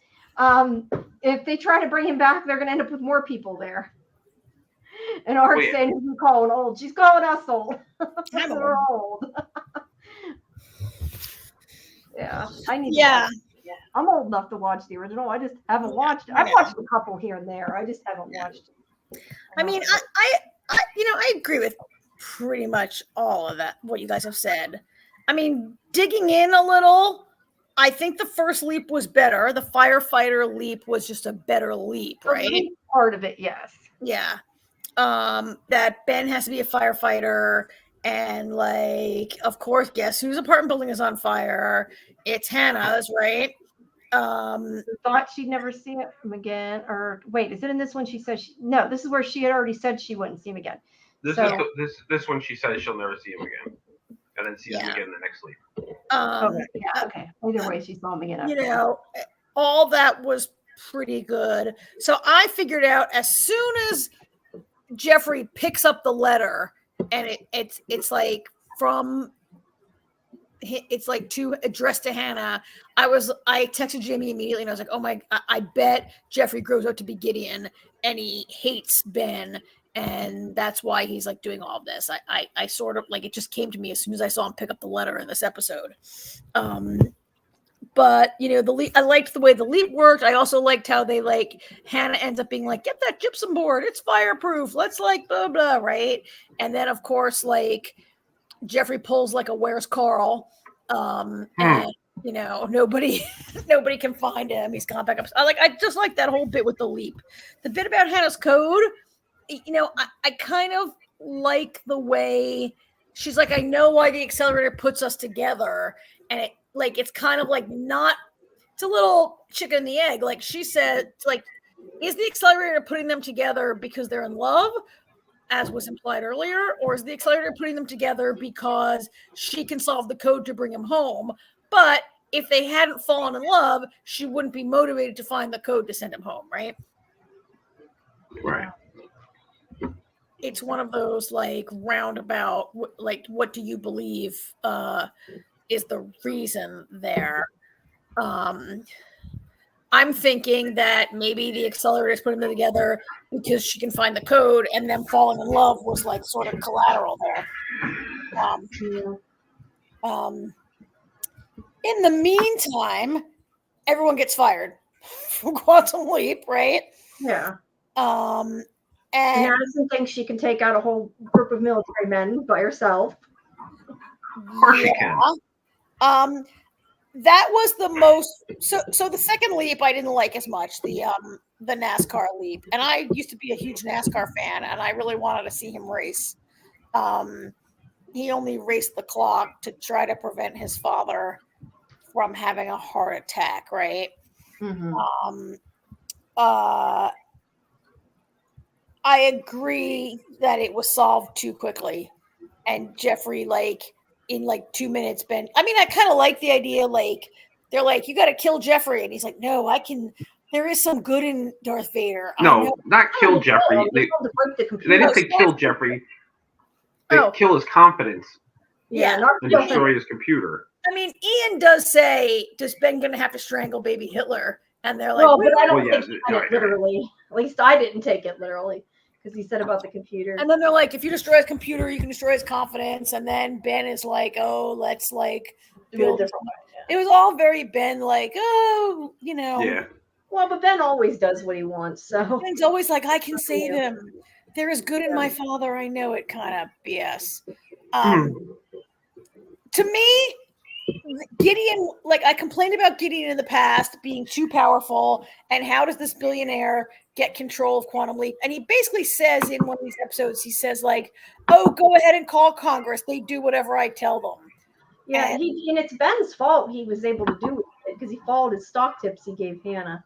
if they try to bring him back, they're going to end up with more people there. And Art's saying, "Who's calling old? She's calling us old. We're old." Yeah, I need. Yeah. I'm old enough to watch the original. I just haven't watched it. I've watched a couple here and there. I just haven't watched it. I mean, I agree with pretty much all of that, what you guys have said. I mean, digging in a little, I think the first leap was better. The firefighter leap was just a better leap, right? Part of it, yes. Yeah. That Ben has to be a firefighter, and like, of course, guess whose apartment building is on fire? It's Hannah's, right? Thought she'd never see him again, or wait, is it in this one? She says no. This is where she had already said she wouldn't see him again. This one she says she'll never see him again, and then sees him again in the next leap. Okay. Either way, she saw him again. You know, all that was pretty good. So I figured out as soon as Jeffrey picks up the letter, and it's like from. It's like addressed to Hannah. I texted Jamie immediately and I was like, oh my, I bet Jeffrey grows up to be Gideon and he hates Ben. And that's why he's like doing all of this. I sort of like, it just came to me as soon as I saw him pick up the letter in this episode. But I liked the way the leap worked. I also liked how they like Hannah ends up being like, get that gypsum board. It's fireproof. Let's like blah, blah. Right. And then of course, like, Jeffrey pulls like a "Where's Carl?" And nobody can find him. He's gone back up. I just like that whole bit with the leap. The bit about Hannah's code, I kind of like the way she's like, I know why the accelerator puts us together, and it's kind of like not. It's a little chicken and the egg. Like she said, like, is the accelerator putting them together because they're in love? As was implied earlier, or is the accelerator putting them together because she can solve the code to bring him home? But if they hadn't fallen in love, she wouldn't be motivated to find the code to send him home, right? Right. It's one of those like roundabout, like, what do you believe is the reason there? I'm thinking that maybe the accelerator is putting them together because she can find the code, and them falling in love was like sort of collateral there. In the meantime, everyone gets fired from Quantum Leap, right? Yeah. And Madison thinks she can take out a whole group of military men by herself. Of course she can. That was the most. So the second leap I didn't like as much, the NASCAR leap, and I used to be a huge NASCAR fan, and I really wanted to see him race. He only raced the clock to try to prevent his father from having a heart attack, right? Mm-hmm. I agree that it was solved too quickly, and Jeffrey in 2 minutes, Ben. I mean, I kind of like the idea, like, they're like, you got to kill Jeffrey. And he's like, no, I can. There is some good in Darth Vader. No, not kill Jeffrey. They didn't say kill Jeffrey. They kill his confidence. Yeah. And destroy his computer. I mean, Ian does say, "Does Ben going to have to strangle baby Hitler?" And they're like, Well, but I don't Well, think yeah, he meant it literally. At least I didn't take it literally because he said about the computer. and then they're like, "If you destroy his computer, you can destroy his confidence." And then Ben is like, "Oh, let's like Do it a build." different way. Yeah. It was all very Ben, like, "Oh, you know." yeah. Well, but Ben always does what he wants, so Ben's always like, "I can save Yeah. him. There is good in my father. I know it." Kind of BS. To me, Gideon, like I complained about Gideon in the past being too powerful, and how does this billionaire get control of Quantum Leap? And he basically says in one of these episodes, he says like, "Oh, go ahead and call Congress. They do whatever I tell them." yeah. And It's Ben's fault he was able to do it because he followed his stock tips he gave Hannah.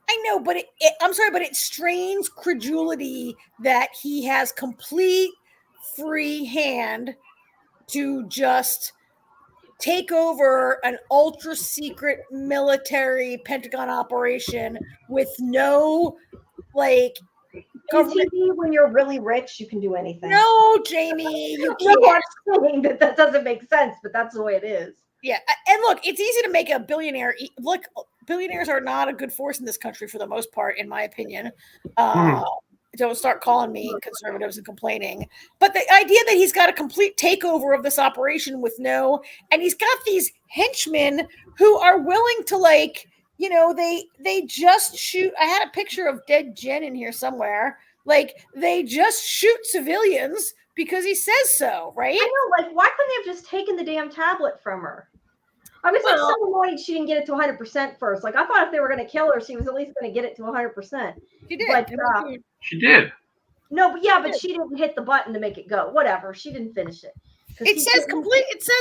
I know, but I'm sorry, but it strains credulity that he has complete free hand to just take over an ultra secret military Pentagon operation with no like government. TV, when you're really rich, you can do anything. No, Jamie, you No, can't. I'm saying that doesn't make sense, but that's the way it is. Yeah, and look, it's easy to make a billionaire. Look, billionaires are not a good force in this country for the most part, in my opinion. Don't start calling me conservatives and complaining. But the idea that he's got a complete takeover of this operation with and he's got these henchmen who are willing to like, they just shoot. I had a picture of dead Jen in here somewhere. Like they just shoot civilians because he says so, right? I know, like, why couldn't they have just taken the damn tablet from her? I was like so annoyed she didn't get it to 100% first. Like I thought if they were going to kill her, she was at least going to get it to 100%. She did. But, She did. No, but yeah, but she didn't hit the button to make it go. Whatever, she didn't finish it. It says complete. It says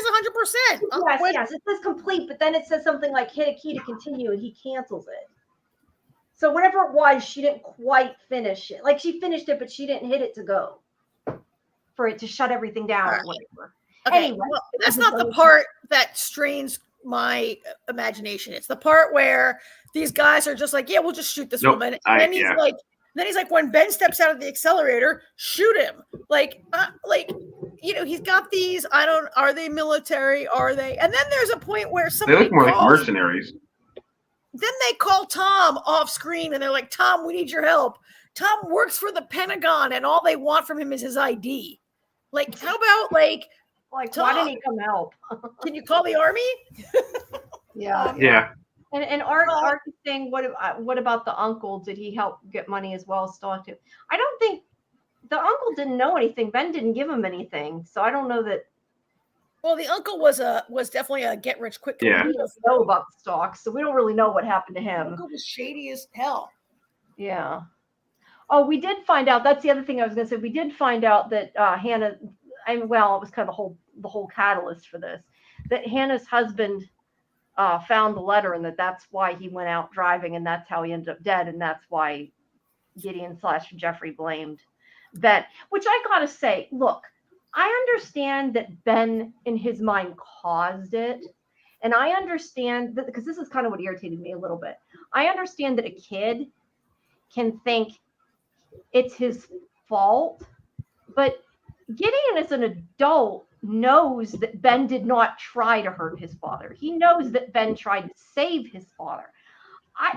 100%. Yes, it says complete, but then it says something like hit a key to continue, and he cancels it. So whatever it was, she didn't quite finish it. Like she finished it, but she didn't hit it to go for it to shut everything down or whatever. Okay, Anyway, well, that's not the part that strains my imagination. It's the part where these guys are just like, yeah, we'll just shoot this woman. And then he's like, when Ben steps out of the accelerator, shoot him. He's got these. Are they military? Are they? And then there's a point where somebody they look more like mercenaries. Then they call Tom off screen and they're like, Tom, we need your help. Tom works for the Pentagon and all they want from him is his ID. Like, how about Tom, why didn't he come help? Can you call the army? Yeah. And Art is saying, what about the uncle? Did he help get money as well as stock tip? I don't think the uncle didn't know anything. Ben didn't give him anything, so I don't know that. Well, the uncle was definitely a get rich quick. Yeah. He doesn't know about the stocks, so we don't really know what happened to him. The uncle was shady as hell. Yeah. Oh, we did find out. That's the other thing I was going to say. We did find out that Hannah. It was kind of the whole catalyst for this. That Hannah's husband found the letter, and that's why he went out driving, and that's how he ended up dead, and that's why Gideon / Jeffrey blamed Ben. Which I gotta say, look, I understand that Ben, in his mind, caused it, and I understand that because this is kind of what irritated me a little bit. I understand that a kid can think it's his fault, but Gideon, as an adult, knows that Ben did not try to hurt his father. He knows that Ben tried to save his father.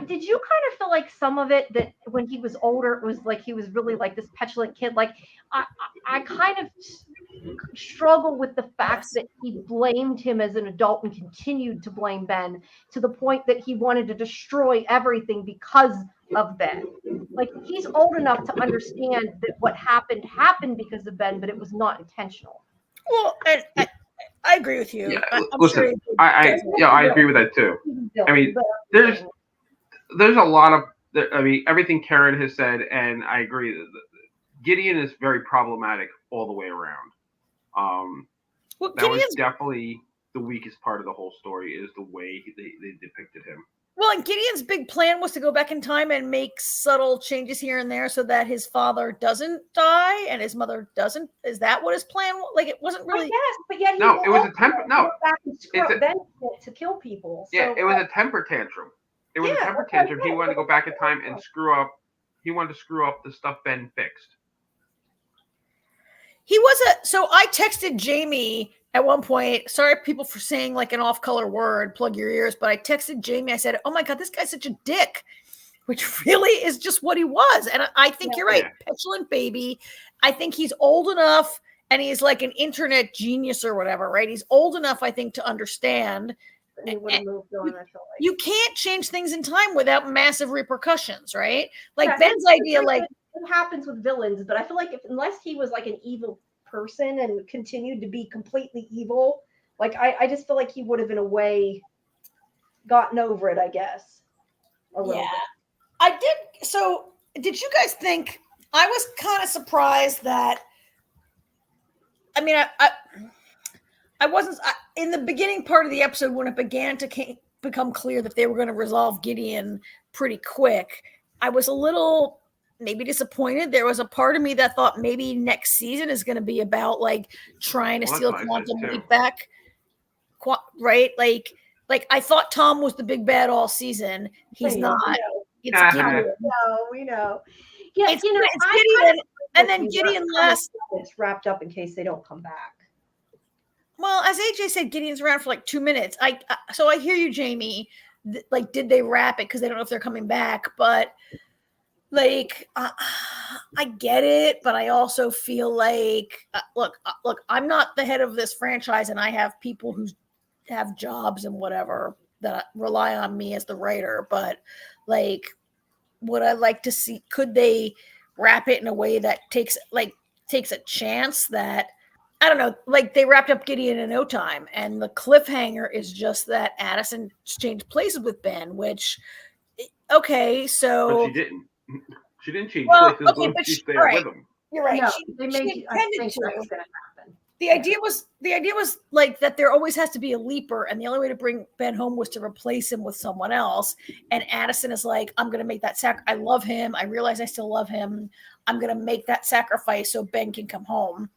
Did you kind of feel like some of it that when he was older, it was like he was really like this petulant kid? Like I kind of struggle with the fact that he blamed him as an adult and continued to blame Ben to the point that he wanted to destroy everything because of Ben. Like he's old enough to understand that what happened because of Ben, but it was not intentional. Well, I agree with you. Yeah, listen, I agree with that too. I mean, there's a lot of, everything Karen has said, and I agree that Gideon is very problematic all the way around. That was definitely the weakest part of the whole story is the way they depicted him. Well, and Gideon's big plan was to go back in time and make subtle changes here and there so that his father doesn't die and his mother doesn't. Is that what his plan was? Like, it wasn't really. Yes, but yet no, it was a temper. No, to kill people. Yeah, it was a temper tantrum. It was a temper tantrum. He wanted to go back in time and screw up. He wanted to screw up the stuff Ben fixed. So I texted Jamie at one point, sorry people for saying like an off-color word, plug your ears, but I texted Jamie, I said, oh my God, this guy's such a dick, which really is just what he was. And I think you're right. Yeah. Petulant baby. I think he's old enough and he's like an internet genius or whatever, right? He's old enough, I think, to understand. And he would have moved on, I feel like. You can't change things in time without massive repercussions, right? Like Yeah, Ben's idea, like it happens with villains, but I feel like unless he was like an evil person and continued to be completely evil, like I just feel like he would have in a way gotten over it, I guess. A little bit. I did. So did you guys think, I was kind of surprised that, I mean, I wasn't, in the beginning part of the episode when it began to become clear that they were going to resolve Gideon pretty quick, I was a little maybe disappointed. There was a part of me that thought maybe next season is going to be about like trying to steal Quantum Leap back, right? Like I thought Tom was the big bad all season. He's not. It's Gideon. No, we know. Yeah, it's Gideon, and then Gideon last. It's wrapped up in case they don't come back. Well, as AJ said, Gideon's around for like 2 minutes. So I hear you, Jamie. Like, did they wrap it because they don't know if they're coming back? But like, I get it, but I also feel like, look, I'm not the head of this franchise, and I have people who have jobs and whatever that rely on me as the writer. But like, would I like to see? Could they wrap it in a way that takes a chance that? I don't know, like they wrapped up Gideon in no time, and the cliffhanger is just that Addison changed places with Ben, which, okay, so. But she didn't. She didn't change places. Okay, but she's there right. with him. You're right. No, she I think that's going to happen. The idea was like that there always has to be a leaper, and the only way to bring Ben home was to replace him with someone else. And Addison is like, I'm going to make that I love him. I realize I still love him. I'm going to make that sacrifice so Ben can come home.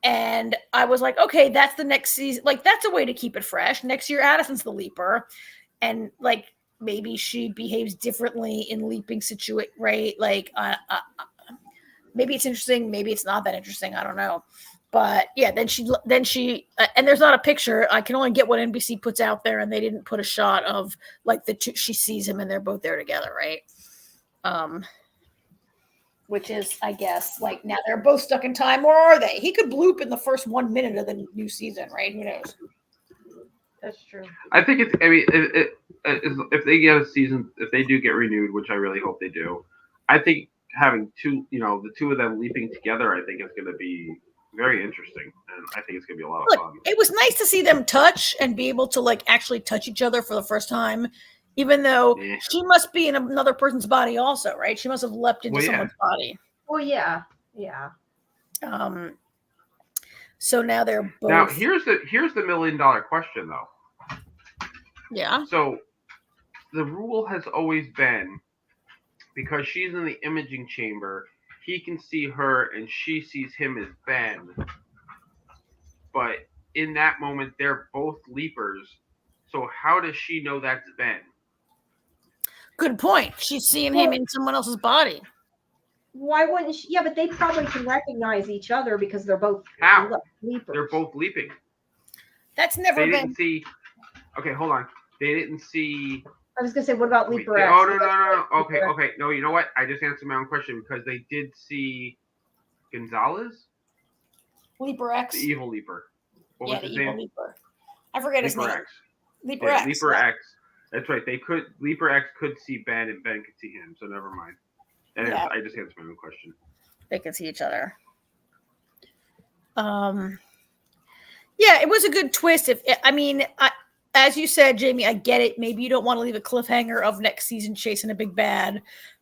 And I was like, okay, that's the next season. Like, that's a way to keep it fresh. Next year, Addison's the leaper. And like, maybe she behaves differently in leaping situation, right? Like, maybe it's interesting. Maybe it's not that interesting. I don't know. But yeah, then she, and there's not a picture. I can only get what NBC puts out there. And they didn't put a shot of like the two, she sees him and they're both there together. Right. Which is, I guess, like now they're both stuck in time. Or are they? He could bloop in the first 1 minute of the new season, right? Who knows? That's true. I think it's. I mean, if they get a season, if they do get renewed, which I really hope they do, I think having the two of them leaping together, I think is going to be very interesting, and I think it's going to be a lot of fun. It was nice to see them touch and be able to like actually touch each other for the first time. Even though she must be in another person's body also, right? She must have leapt into someone's body. Well, yeah. Yeah. So now they're both. Now here's the $1 million question though. Yeah. So the rule has always been, because she's in the imaging chamber, he can see her and she sees him as Ben. But in that moment, they're both leapers. So how does she know that's Ben? Good point. She's seeing him in someone else's body. Why wouldn't she? Yeah, but they probably can recognize each other because they're both leapers. They're both leaping. That's never been. Didn't see. Okay, hold on. They didn't see. I was gonna say, what about Leaper X? Oh no. Okay. No, you know what? I just answered my own question because they did see Gonzalez. Leaper X. The evil leaper. What was his name? Leaper. I forget his name. Leaper X. X. Leaper X. That's right. Leaper X could see Ben and Ben could see him. So never mind. And I just answered my own question. They can see each other. Yeah, it was a good twist. As you said, Jamie, I get it. Maybe you don't want to leave a cliffhanger of next season chasing a big bad.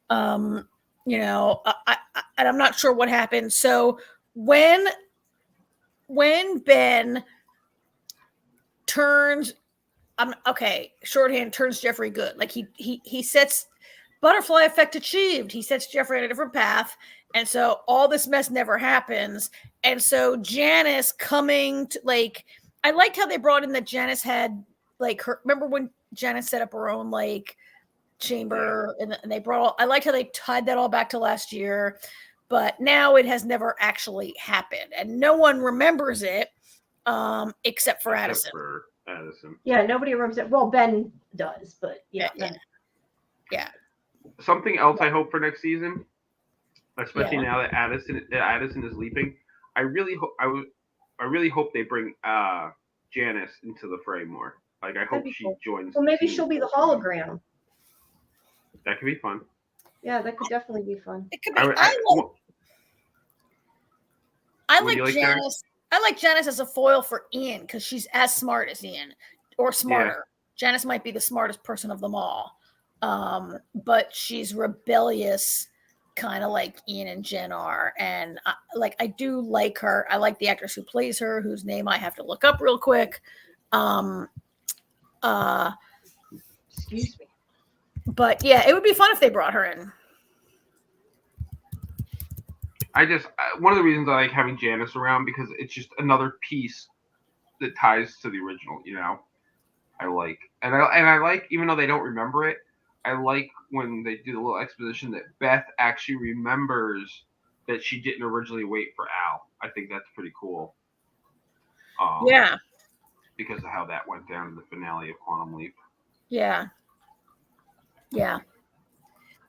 And I'm not sure what happened. So when Ben turns, shorthand turns Jeffrey good. Like he sets butterfly effect achieved. He sets Jeffrey on a different path. And so all this mess never happens. And so Janice coming to I liked how they brought in that Janice had remember when Janice set up her own chamber and they brought I liked how they tied that all back to last year. but now it has never actually happened, and no one remembers it except for Addison. Yeah, nobody remembers it. Well, Ben does, but yeah. Something else I hope for next season, especially now that Addison is leaping. I really hope they bring Janice into the fray more. Like I hope she joins. Well, maybe she'll be the hologram. That could be fun. Yeah, that could definitely be fun. It could be. I like Janice. I like Janice as a foil for Ian because she's as smart as Ian, or smarter. Yeah. Janice might be the smartest person of them all, but she's rebellious, kind of like Ian and Jen are. And I do like her. I like the actress who plays her, whose name I have to look up real quick. Excuse me. But yeah, it would be fun if they brought her in. One of the reasons I like having Janice around because it's just another piece that ties to the original, you know. I like even though they don't remember it, I like when they do the little exposition that Beth actually remembers that she didn't originally wait for Al. I think that's pretty cool. Yeah. Because of how that went down in the finale of Quantum Leap. Yeah. Yeah.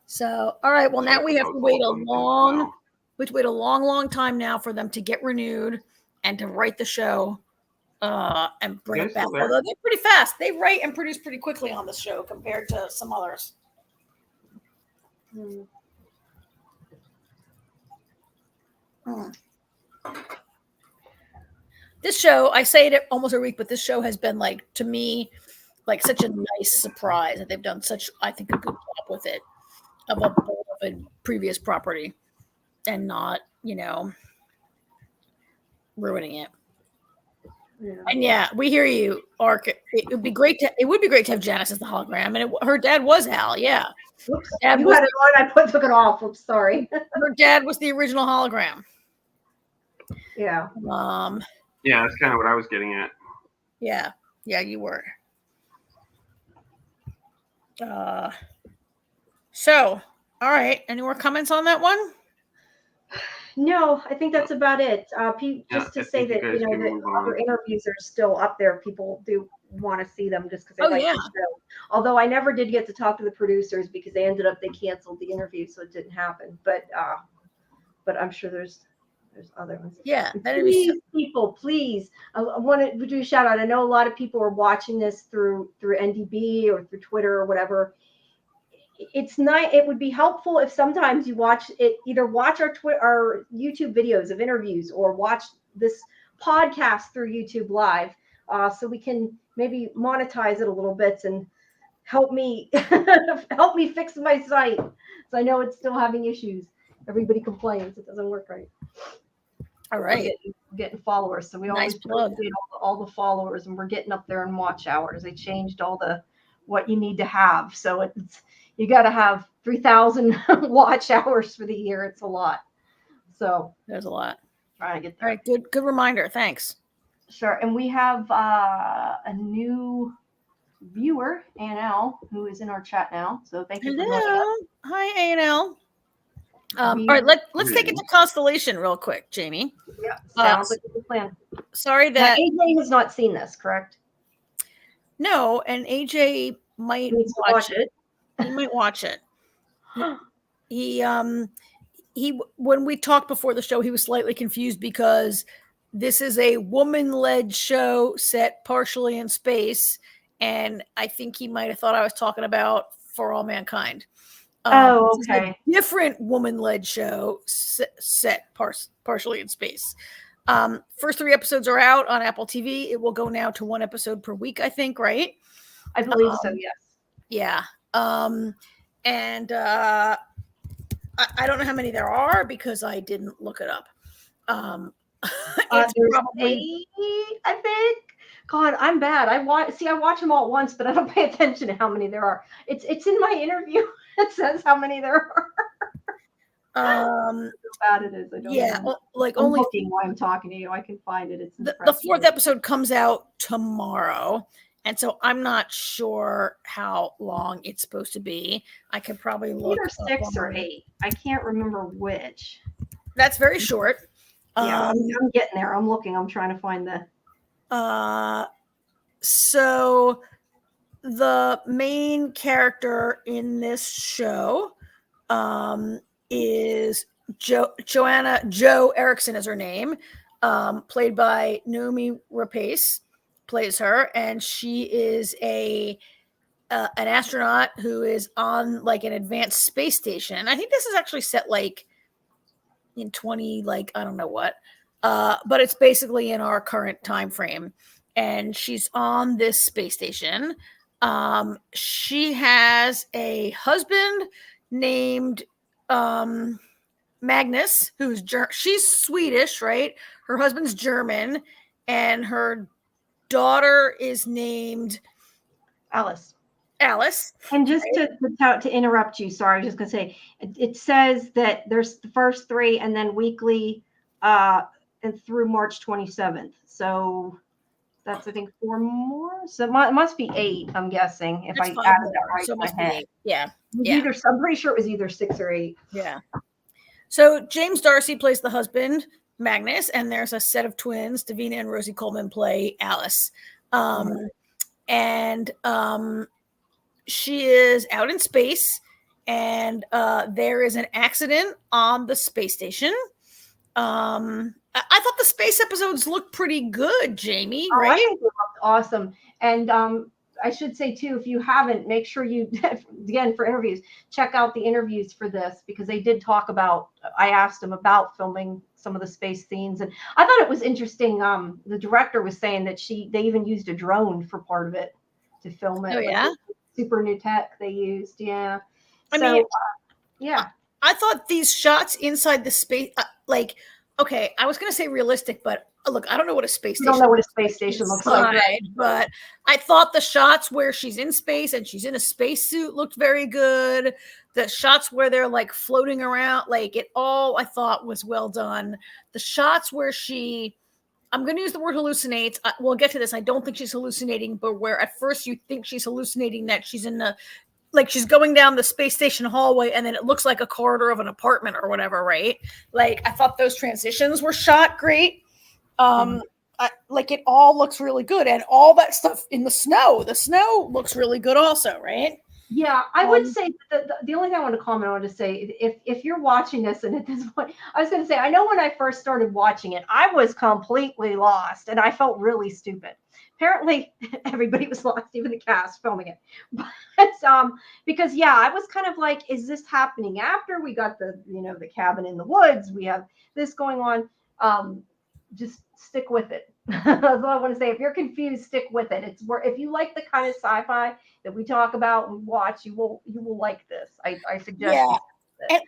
So, all right. Well, now we have to wait a long time now for them to get renewed and to write the show and bring it back. Although they're pretty fast. They write and produce pretty quickly on this show compared to some others. This show, I say it almost every week, but this show has been like, to me, like such a nice surprise that they've done such, I think, a good job with it of a previous property and not, you know, ruining it. Yeah. And yeah, we hear you, Ark. It would be great to have Janice as the hologram, and her dad was Hal. Yeah, Oops, you had it on. I took it off. Oops, sorry. Her dad was the original hologram. Yeah. Yeah, that's kind of what I was getting at. Yeah, you were. So, all right. Any more comments on that one? No, I think that's about it. Just to say that, you know, the other interviews are still up there. People do want to see them just because they like the show. Although I never did get to talk to the producers because they canceled the interview, so it didn't happen. But I'm sure there's other ones. Yeah. Please. I want to do a shout out. I know a lot of people are watching this through NDB or through Twitter or whatever. It's nice. It would be helpful if sometimes you watch it, either watch our YouTube videos of interviews or watch this podcast through YouTube Live, so we can maybe monetize it a little bit and help me fix my site. So I know it's still having issues. Everybody complains it doesn't work right. All right, getting followers. So we always appreciate all the followers, and we're getting up there in watch hours. They changed what you need to have. So you got to have 3,000 watch hours for the year. It's a lot. So there's a lot. Trying to get there. All right. Good reminder. Thanks. Sure. And we have a new viewer, ANL, who is in our chat now. So thank you. Hello. Hi, ANL. All right. Let's take it to Constellation real quick, Jamie. Yeah. Sounds like a good plan. Sorry that AJ has not seen this, correct? No, and AJ might watch it. He might watch it. He when we talked before the show, he was slightly confused because this is a woman-led show set partially in space, and I think he might have thought I was talking about For All Mankind. Okay. Different woman-led show set partially in space. First 3 episodes are out on Apple TV. It will go now to 1 episode per week, I think, right? I believe so, yes. Yeah. And I don't know how many there are because I didn't look it up. It's probably 8, I think. God, I'm bad. I watch them all at once, but I don't pay attention to how many there are. It's in my interview. It says how many there are. How bad it is. I don't know. Like I'm only looking while I'm talking to you. I can find it. It's the 4th episode comes out tomorrow, And so I'm not sure how long it's supposed to be. I could probably look Either up 6 or on- 8. I can't remember which. That's very short. Yeah, I'm getting there. I'm looking. I'm trying to find the. So the main character in this show is Jo Erickson is her name, played by Naomi Rapace, plays her, and she is an astronaut who is on like an advanced space station. I think this is actually set like in 20, like I don't know what, but it's basically in our current time frame. And she's on this space station. She has a husband named Magnus, who's she's Swedish, right? Her husband's German, and her daughter is named Alice. And just to interrupt you, sorry, I was just gonna say it says that there's the first 3 and then weekly and through March 27th. So that's I think 4 more. So it must be 8, I'm guessing, if that's I added that right so in my head. Yeah. I'm pretty sure it was either 6 or 8. Yeah. So James Darcy plays the husband, Magnus, and there's a set of twins. Davina and Rosie Coleman play Alice. And she is out in space, and there is an accident on the space station. I thought the space episodes looked pretty good, Jamie, right? I think they looked awesome. And I should say too, if you haven't, make sure you, again, for interviews, check out the interviews for this, because they did talk about, I asked them about filming some of the space scenes, and I thought it was interesting. The director was saying that they even used a drone for part of it to film it. Oh, yeah? Like, super new tech they used. Yeah. I mean, yeah. I thought these shots inside the space, okay, I was going to say realistic, but look, I don't know what a space station. I don't know what a space station looks like, but I thought the shots where she's in space and she's in a spacesuit looked very good. The shots where they're like floating around, like it all, I thought was well done. The shots where I'm going to use the word hallucinates. We'll get to this. I don't think she's hallucinating, but where at first you think she's hallucinating, that she's in she's going down the space station hallway and then it looks like a corridor of an apartment or whatever, right? Like I thought those transitions were shot great. It all looks really good, and all that stuff in the snow looks really good also, right? Yeah, I would say the only thing I want to comment, I want to say, if you're watching this, and at this point, I was going to say, I know when I first started watching it, I was completely lost and I felt really stupid. Apparently, everybody was lost, even the cast filming it. But because I was kind of like, is this happening after we got the cabin in the woods? We have this going on. Just stick with it. That's all I want to say. If you're confused, stick with it. It's where, if you like the kind of sci-fi that we talk about and watch, you will like this. I suggest. Yeah. And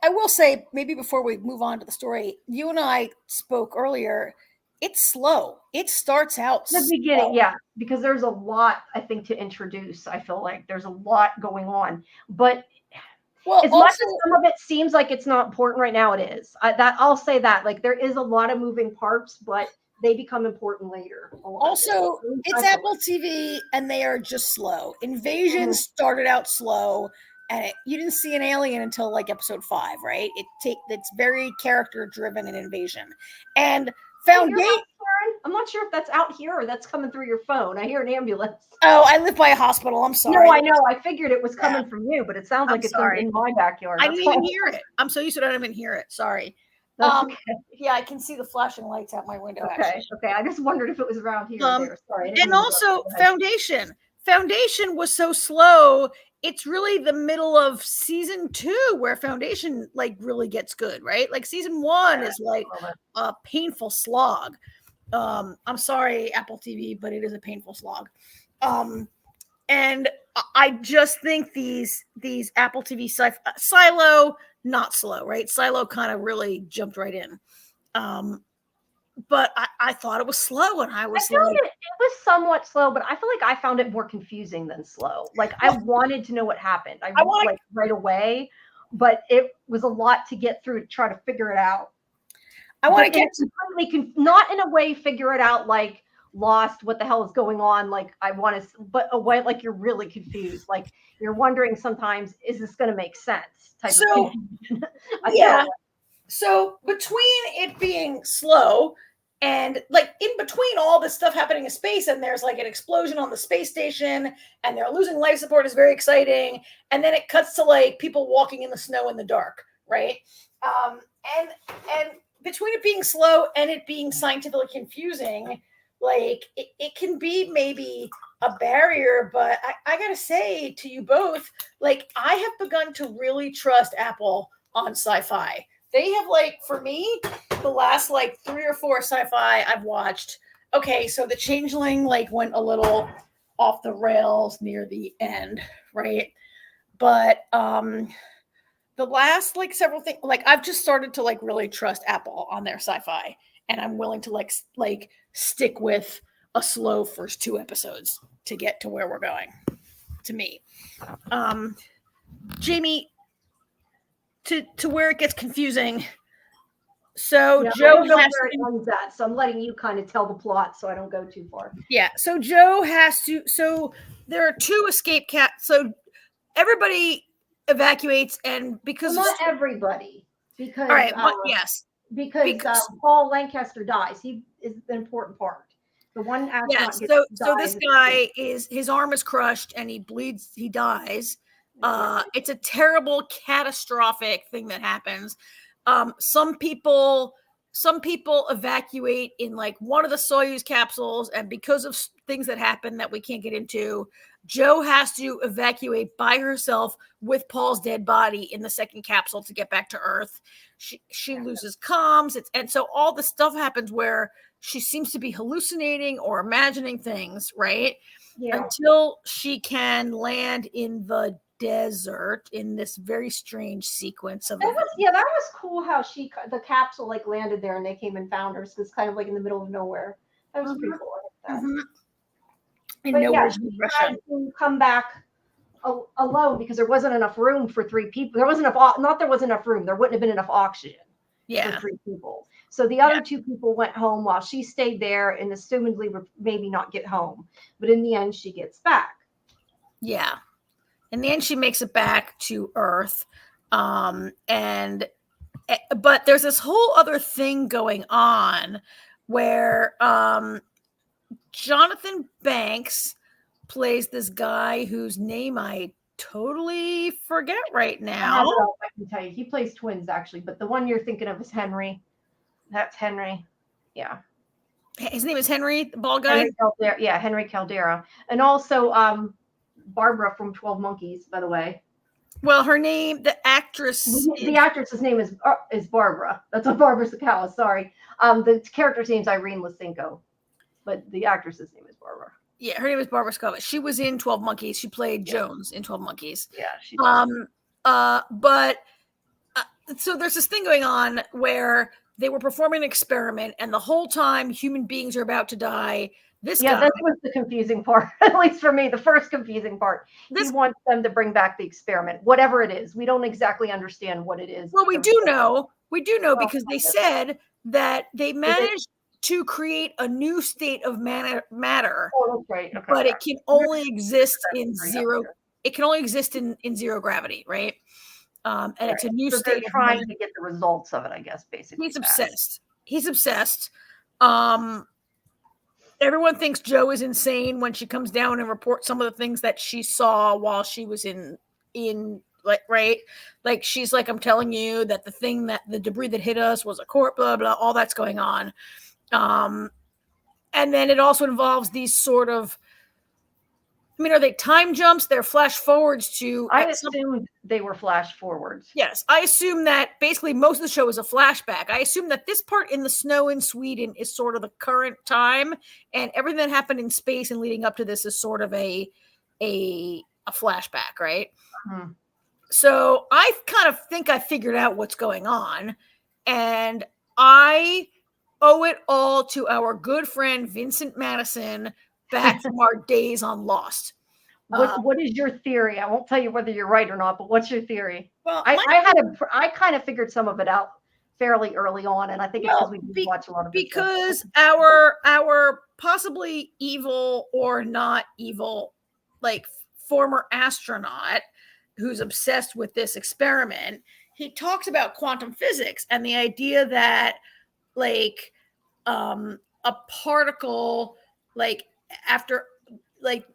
I will say, maybe before we move on to the story, you and I spoke earlier. It's slow. It starts out the beginning, because there's a lot, I think, to introduce. I feel like there's a lot going on, but as much as some of it seems like it's not important right now, it is. I'll say that. Like, there is a lot of moving parts, but they become important later. Also, it's Apple TV, and they are just slow. Invasion started out slow, and you didn't see an alien until like episode 5, right? It's very character driven in Invasion, and Foundation. I'm not sure if that's out here or that's coming through your phone. I hear an ambulance. Oh, I live by a hospital. I'm sorry. No, I know. I figured it was coming from you, but it sounds like it's in my backyard. I didn't even hear it. I'm so used to it, I don't even hear it. Sorry. Okay. Yeah, I can see the flashing lights out my window. Okay. I just wondered if it was around here or there. Sorry. And also, Foundation. Foundation was so slow. It's really the middle of season 2 where Foundation really gets good, right? Like season 1 is like a painful slog. I'm sorry, Apple TV, but it is a painful slog. And I just think these Apple TV Silo, not slow, right? Silo kind of really jumped right in. But I thought it was slow, and I was it was somewhat slow, but I feel like I found it more confusing than slow. Like, I wanted to know what happened. I wanted right away, but it was a lot to get through to try to figure it out. I want to get completely not in a way figure it out like lost, what the hell is going on? Like, I want to, but away, like you're really confused. Like you're wondering sometimes, is this going to make sense? Type of So confusion. yeah. So between it being slow and like in between all this stuff happening in space, and there's like an explosion on the space station, and they're losing life support is very exciting. And then it cuts to like people walking in the snow in the dark, right? And between it being slow and it being scientifically confusing, like it can be maybe a barrier. But I gotta say to you both, like I have begun to really trust Apple on sci-fi. They have, like, for me, the last like 3 or 4 sci-fi I've watched. Okay, so the Changeling like went a little off the rails near the end, right? But the last like several things, like I've just started to like really trust Apple on their sci-fi, and I'm willing to like stick with a slow first 2 episodes to get to where we're going. To me, Jamie, to where it gets confusing. So yeah, Joe I don't know has where it to, ends at, so I'm letting you kind of tell the plot so I don't go too far. yeah. So Joe has to. So there are 2 escape cats. So everybody evacuates, and because Well, not everybody, because all right, yes, because Paul Lancaster dies. He is the important part. The one astronaut gets so this guy is his arm is crushed and he bleeds, he dies. It's a terrible, catastrophic thing that happens. Some people evacuate in like one of the Soyuz capsules, and because of things that happen that we can't get into, Joe has to evacuate by herself with Paul's dead body in the second capsule to get back to Earth. She loses comms, and so all the stuff happens where she seems to be hallucinating or imagining things, right? Yeah. Until she can land in the desert in this very strange sequence of that was cool how the capsule like landed there and they came and found her. So it's kind of like in the middle of nowhere. That was pretty cool. I like that. But yeah, she had to come back alone because there wasn't enough room for 3 people. There wasn't enough. There wasn't enough room. There wouldn't have been enough oxygen for 3 people. So the other 2 people went home while she stayed there, and assumedly would maybe not get home. But in the end, she gets back. Yeah. In the end, she makes it back to Earth. But there's this whole other thing going on where Jonathan Banks plays this guy whose name I totally forget right now. I can tell you. He plays twins, actually, but the one you're thinking of is Henry. That's Henry. Yeah. His name is Henry, the bald guy? Henry Caldera. And also Barbara from 12 Monkeys, by the way. Well, her name, the actress's name is Barbara. That's what Barbara Sakawa. Sorry. The character's name is Irene Lysenko, but the actress's name is Barbara. Yeah, her name is Barbara Sakawa. She was in 12 Monkeys. She played Jones in 12 Monkeys. Yeah, she so there's this thing going on where they were performing an experiment, and the whole time human beings are about to die. This guy, that was the confusing part, at least for me, the first confusing part. He wants them to bring back the experiment, whatever it is. We don't exactly understand what it is. Well, we do know because they said that they managed to create a new state of matter. Oh, that's right. Okay, but it can only exist in zero. It can only exist in zero gravity, right? And it's a new state. They're trying to get the results of it, I guess. Basically, He's obsessed. Everyone thinks Joe is insane when she comes down and reports some of the things that she saw while she was in like, right? Like, she's like, I'm telling you that the debris that hit us was a corpse, blah, blah, all that's going on. And then it also involves these sort of, are they time jumps? They're flash forwards to. I assumed they were flash forwards. Yes. I assume that basically most of the show is a flashback. I assume that this part in the snow in Sweden is sort of the current time, and everything that happened in space and leading up to this is sort of a flashback, right? Mm-hmm. So I kind of think I figured out what's going on, and I owe it all to our good friend Vincent Madison back from our days on Lost. What is your theory? I won't tell you whether you're right or not, but what's your theory? Well, I kind of figured some of it out fairly early on, and I think it's because we watch a lot of because our possibly evil or not evil, like former astronaut who's obsessed with this experiment. He talks about quantum physics and the idea that like a particle, like after like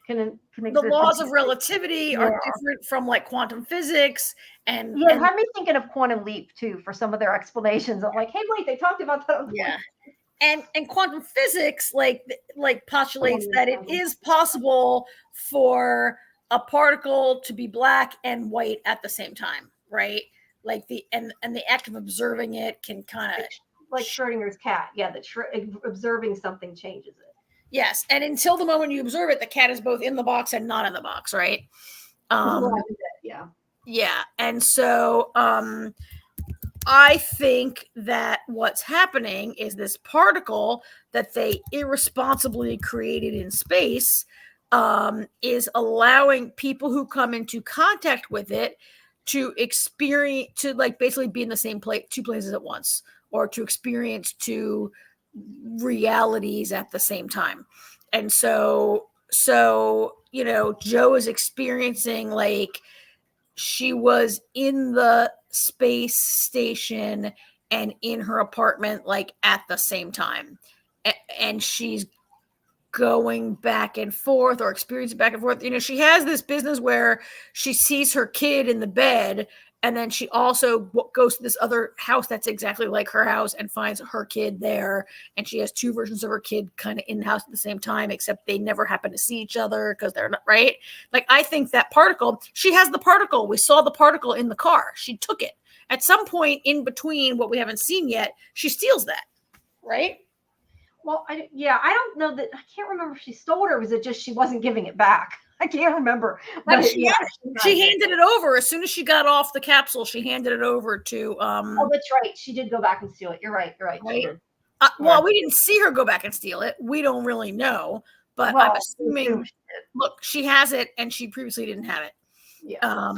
can the exist laws in- of relativity are different from like quantum physics. And yeah, it had me thinking of Quantum Leap too for some of their explanations. I'm like, hey, wait, they talked about that. Yeah. And quantum physics like postulates that it is possible for a particle to be black and white at the same time, right? Like the act of observing it can kind of like Schrodinger's cat. Yeah, that observing something changes it. Yes, and until the moment you observe it, the cat is both in the box and not in the box, right? Yeah. Yeah, and so I think that what's happening is this particle that they irresponsibly created in space is allowing people who come into contact with it to experience, to like basically be in the same place, two places at once, or to experience two realities at the same time. And so you know, Joe is experiencing like she was in the space station and in her apartment like at the same time, and she's going back and forth or experiencing back and forth. You know, she has this business where she sees her kid in the bed, and then she also goes to this other house that's exactly like her house and finds her kid there. And she has two versions of her kid kind of in the house at the same time, except they never happen to see each other because they're not right. Like, I think that particle, she has the particle. We saw the particle in the car. She took it. At some point in between what we haven't seen yet, she steals that, right? Well, I don't know that. I can't remember if she stole it or was it just she wasn't giving it back. I can't remember. But she handed it over as soon as she got off the capsule. She handed it over to. Oh, that's right. She did go back and steal it. You're right. Right. Well, we didn't see her go back and steal it. We don't really know, but I'm assuming. Look, she has it, and she previously didn't have it. Yeah.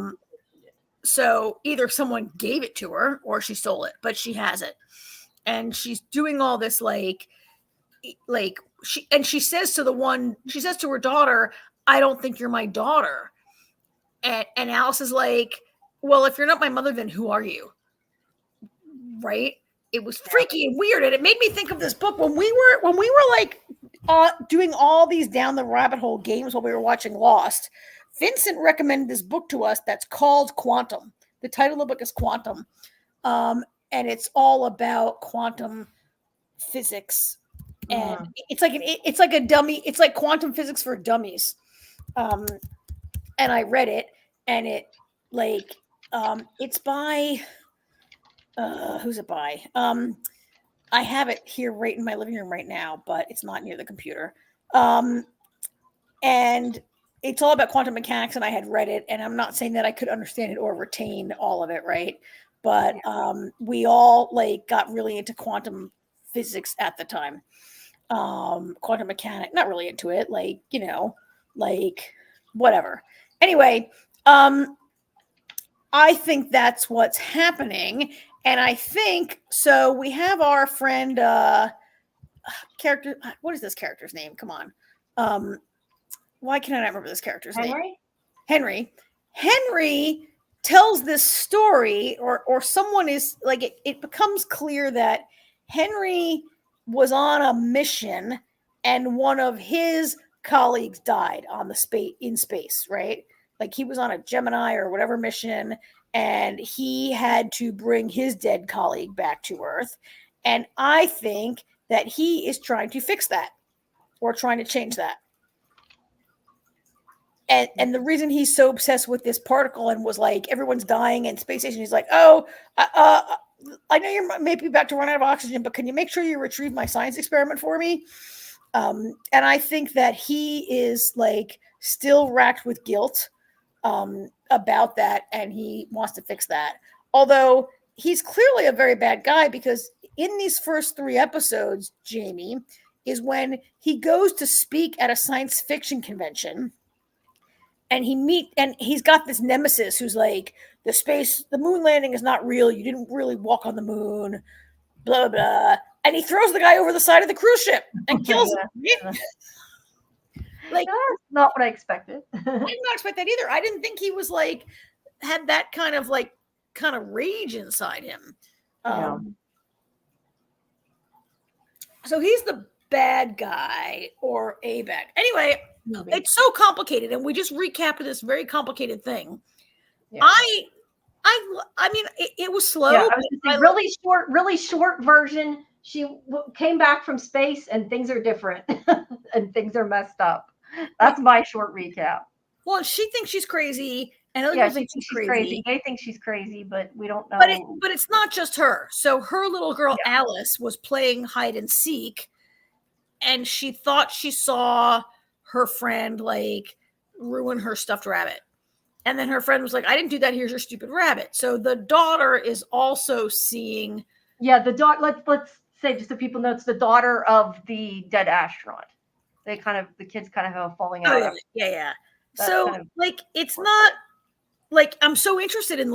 So either someone gave it to her or she stole it, but she has it, and she's doing all this like she says to her daughter, I don't think you're my daughter. And Alice is like, well, if you're not my mother, then who are you? Right? It was freaky and weird. And it made me think of this book when we were like doing all these down the rabbit hole games while we were watching Lost. Vincent recommended this book to us that's called Quantum. The title of the book is Quantum. And it's all about quantum physics. And it's like a dummy. It's like quantum physics for dummies. And I read it, and it like it's by who's it by? I have it here right in my living room right now, but it's not near the computer. And it's all about quantum mechanics, and I had read it, and I'm not saying that I could understand it or retain all of it, right? But we all like got really into quantum physics at the time. Quantum mechanic, not really into it, like, you know, like whatever. Anyway, I think that's what's happening. And I think so. We have our friend character. What is this character's name? Come on. Why can I not remember this character's name? Henry tells this story, or someone is like it becomes clear that Henry was on a mission and one of his colleagues died on the in space, right? Like he was on a Gemini or whatever mission, and he had to bring his dead colleague back to Earth. And I think that he is trying to fix that or trying to change that. And the reason he's so obsessed with this particle and was like, everyone's dying in space station, he's like, oh, I know you may be about to run out of oxygen, but can you make sure you retrieve my science experiment for me? And I think that he is like still racked with guilt about that, and he wants to fix that. Although he's clearly a very bad guy, because in these first 3 episodes, Jamie, is when he goes to speak at a science fiction convention. And he's got this nemesis who's like, the moon landing is not real. You didn't really walk on the moon, blah, blah. and he throws the guy over the side of the cruise ship and kills him. Yeah. Like, that's not what I expected. I did not expect that either. I didn't think he was like had that kind of rage inside him. Yeah. So he's the bad guy or a bad. Anyway, Maybe. it's so complicated, and we just recapped this very complicated thing. Yeah. I mean, it was slow. Yeah, I was gonna say, really short version. She came back from space, and things are different, and things are messed up. That's my short recap. Well, she thinks she's crazy, and other Yeah, people think she thinks she's she's crazy. They think she's crazy, but we don't know. But it's not just her. So her little girl Alice was playing hide and seek, and she thought she saw her friend like ruin her stuffed rabbit. And then her friend was like, I didn't do that. Here's your stupid rabbit. So the daughter is also seeing. Yeah, the daughter. Let's say, just so people know, it's the daughter of the dead astronaut. The kids kind of have a falling out. Oh, yeah. So it's not like I'm so interested in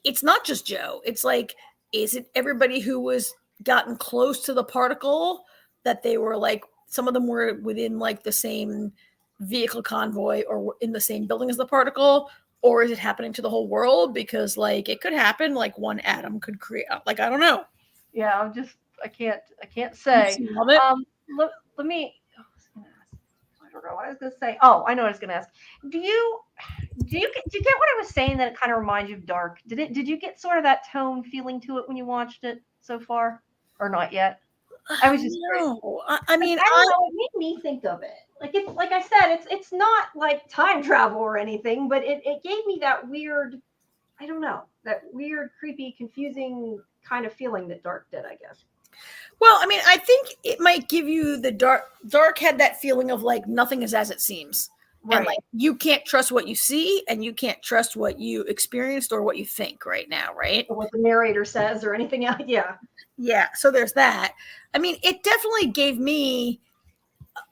it's not just Joe. It's like, is it everybody who was gotten close to the particle that they were like, some of them were within like the same vehicle convoy or in the same building as the particle, or is it happening to the whole world? Because it could happen, like one atom could create, I don't know. Yeah, I can't say. Love it. Let me. I don't know what I was gonna say. Oh, I know what I was gonna ask. Do you get what I was saying, that it kind of reminds you of Dark? Did you get sort of that tone feeling to it when you watched it so far, or not yet? I was just no. I mean, I don't know. It made me think of it. Like I said, it's not like time travel or anything, but it gave me that weird, I don't know, that weird, creepy, confusing kind of feeling that Dark did, I guess. Well, I mean, I think it might give you the Dark had that feeling of like nothing is as it seems. Right. And like you can't trust what you see, and you can't trust what you experienced or what you think right now, right? Or what the narrator says or anything else. Yeah. Yeah. So there's that. I mean, it definitely gave me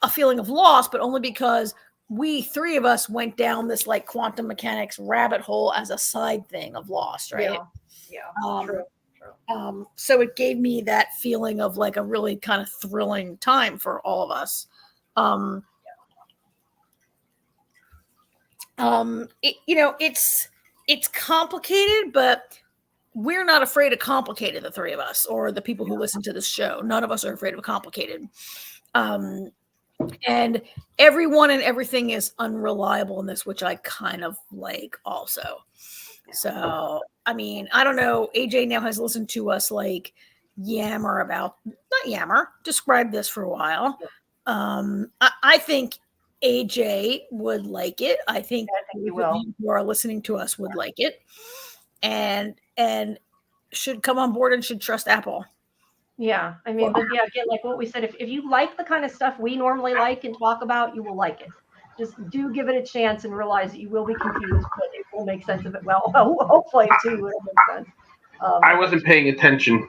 a feeling of loss, but only because we three of us went down this like quantum mechanics rabbit hole as a side thing of Lost, right? Yeah. True. So it gave me that feeling of like a really kind of thrilling time for all of us. It's complicated, but we're not afraid of complicated, the three of us, or the people who listen to this show. None of us are afraid of complicated. And everyone and everything is unreliable in this, which I kind of like also. So, I mean, I don't know. AJ now has listened to us like describe this for a while. I think AJ would like it. I think you will. Who are listening to us would like it, and should come on board and should trust Apple. Yeah, I mean, but yeah, again, like what we said, if you like the kind of stuff we normally like and talk about, you will like it. Just do give it a chance and realize that you will be confused, but it will make sense of it. Well, hopefully too, it'll make sense. I wasn't paying attention.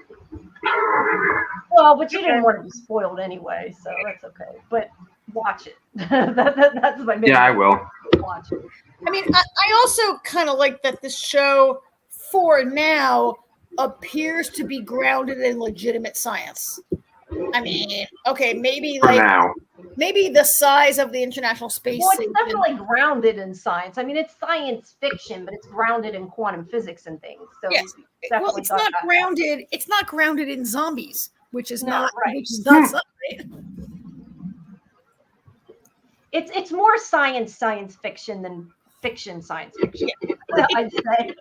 Well, but you didn't want to be spoiled anyway, so that's okay. But watch it. That's my main. Yeah, I will. Watch it. I mean, I also kind of like that this show, for now, appears to be grounded in legitimate science. I mean, okay, maybe maybe the size of the International Space Station. Well, it's definitely grounded in science. I mean, it's science fiction, but it's grounded in quantum physics and things. So yes. Well, it's not grounded. It's not grounded in zombies, which is not right. Which is not right. It's more science fiction than fiction science fiction. I'd say,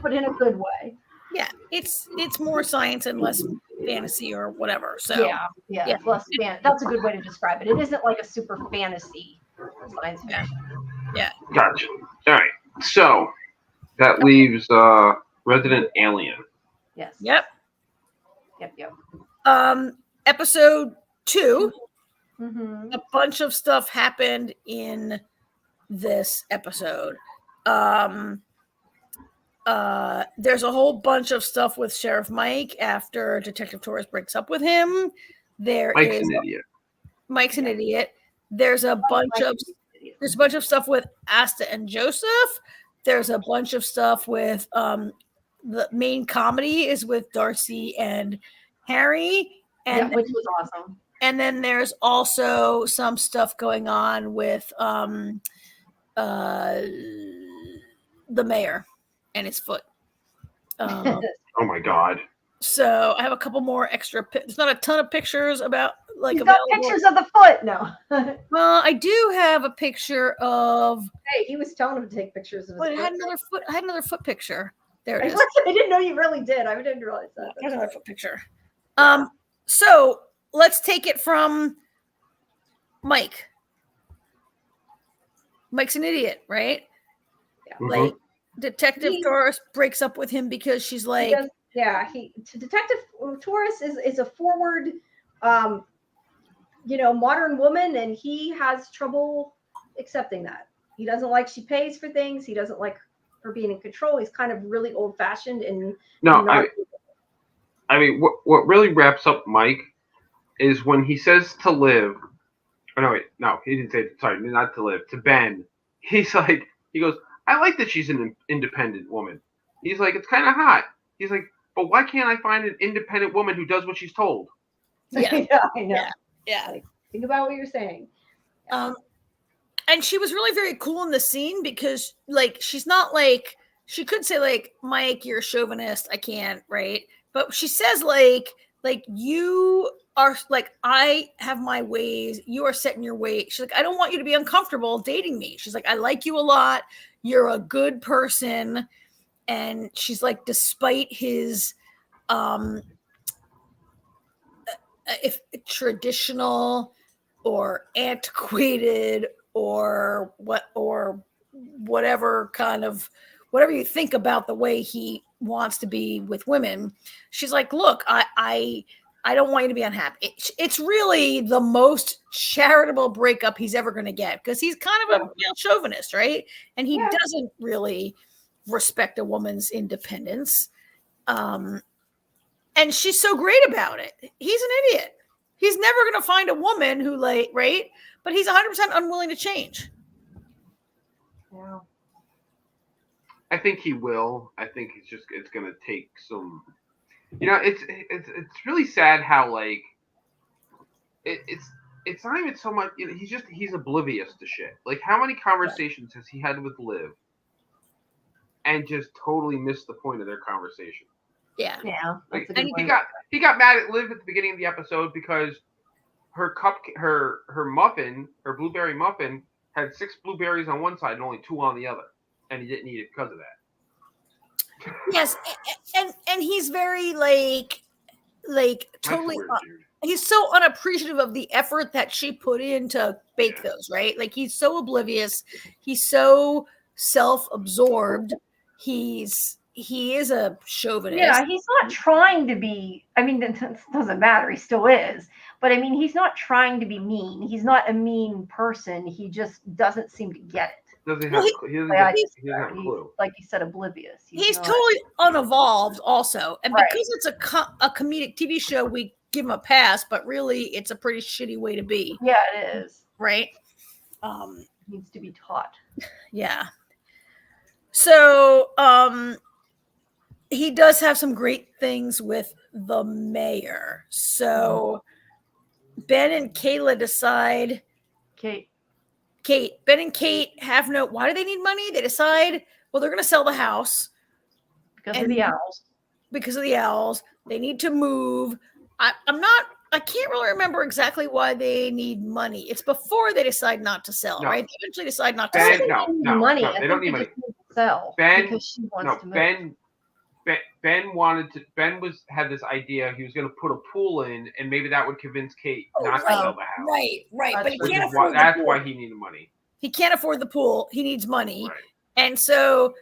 but in a good way. Yeah, it's more science and less fantasy or whatever. So yeah. It's less that's a good way to describe it. It isn't like a super fantasy science fiction. Yeah. Gotcha. All right. So that leaves Resident Alien. Yes. Yep. Episode 2. Mm-hmm. A bunch of stuff happened in this episode. There's a whole bunch of stuff with Sheriff Mike after Detective Torres breaks up with him. Mike's an idiot. There's a bunch of stuff with Asta and Joseph. There's a bunch of stuff with the main comedy is with Darcy and Harry, and which was awesome. And then there's also some stuff going on with the mayor and his foot. Oh my God. So I have a couple more extra. There's not a ton of pictures about like. You've got pictures of the foot. No. Well, I do have a picture of. Hey, he was telling him to take pictures of his Wait, foot. I had another foot. I had another foot picture. There it is. I didn't know you really did. I didn't realize that. There's another foot picture. So let's take it from Mike. Mike's an idiot, right? Yeah. Mm-hmm. Like Detective Taurus breaks up with him because she's like, Detective Taurus is a forward, modern woman, and he has trouble accepting that. He doesn't like she pays for things. He doesn't like her being in control. He's kind of really old fashioned and I mean, what really wraps up Mike is when he says to Liv. Oh, no, he didn't say. Sorry, not to Liv. To Ben, he goes, I like that she's an independent woman. He's like, it's kind of hot. He's like, but why can't I find an independent woman who does what she's told? Yeah, I know. Yeah. Like, think about what you're saying. And she was really very cool in the scene because, like, she's not like, she could say, like, Mike, you're a chauvinist. I can't, right? But she says, like you are, like, I have my ways. You are set in your way. She's like, I don't want you to be uncomfortable dating me. She's like, I like you a lot. You're a good person. And she's like, despite his, if traditional or antiquated or whatever you think about the way he wants to be with women, she's like, look, I don't want you to be unhappy. It's really the most charitable breakup he's ever going to get because he's kind of a male chauvinist, right? And he doesn't really respect a woman's independence. And she's so great about it. He's an idiot. He's never going to find a woman who, like, right? But he's 100% unwilling to change. Yeah. I think he will. I think it's going to take some. It's really sad how, like, it's not even so much. He's oblivious to shit. Like, how many conversations has he had with Liv, and just totally missed the point of their conversation? Yeah. Like, he got mad at Liv at the beginning of the episode because her blueberry muffin had 6 blueberries on one side and only 2 on the other, and he didn't eat it because of that. Yes, and he's very like totally. He's so unappreciative of the effort that she put in to bake those, right? Like, he's so oblivious. He's so self-absorbed. He is a chauvinist. Yeah, he's not trying to be. I mean, it doesn't matter. He still is. But I mean, he's not trying to be mean. He's not a mean person. He just doesn't seem to get it. He doesn't have a clue. Like you said, oblivious. He's totally unevolved also. And because it's a comedic TV show, we give him a pass, but really it's a pretty shitty way to be. Yeah, it is. Right? Needs to be taught. Yeah. So he does have some great things with the mayor. So Ben and Kayla decide. Ben and Kate have why do they need money? They decide, well, they're going to sell the house. Because of the owls. Because of the owls. They need to move. I can't really remember exactly why they need money. It's before they decide not to sell, right? They eventually decide not to sell. They don't need money. They don't need to sell. Because she wants to move. Ben had this idea he was going to put a pool in, and maybe that would convince Kate not to sell the house. Right. But he can't afford the pool. That's why he needed money. He can't afford the pool. He needs money. Right. And so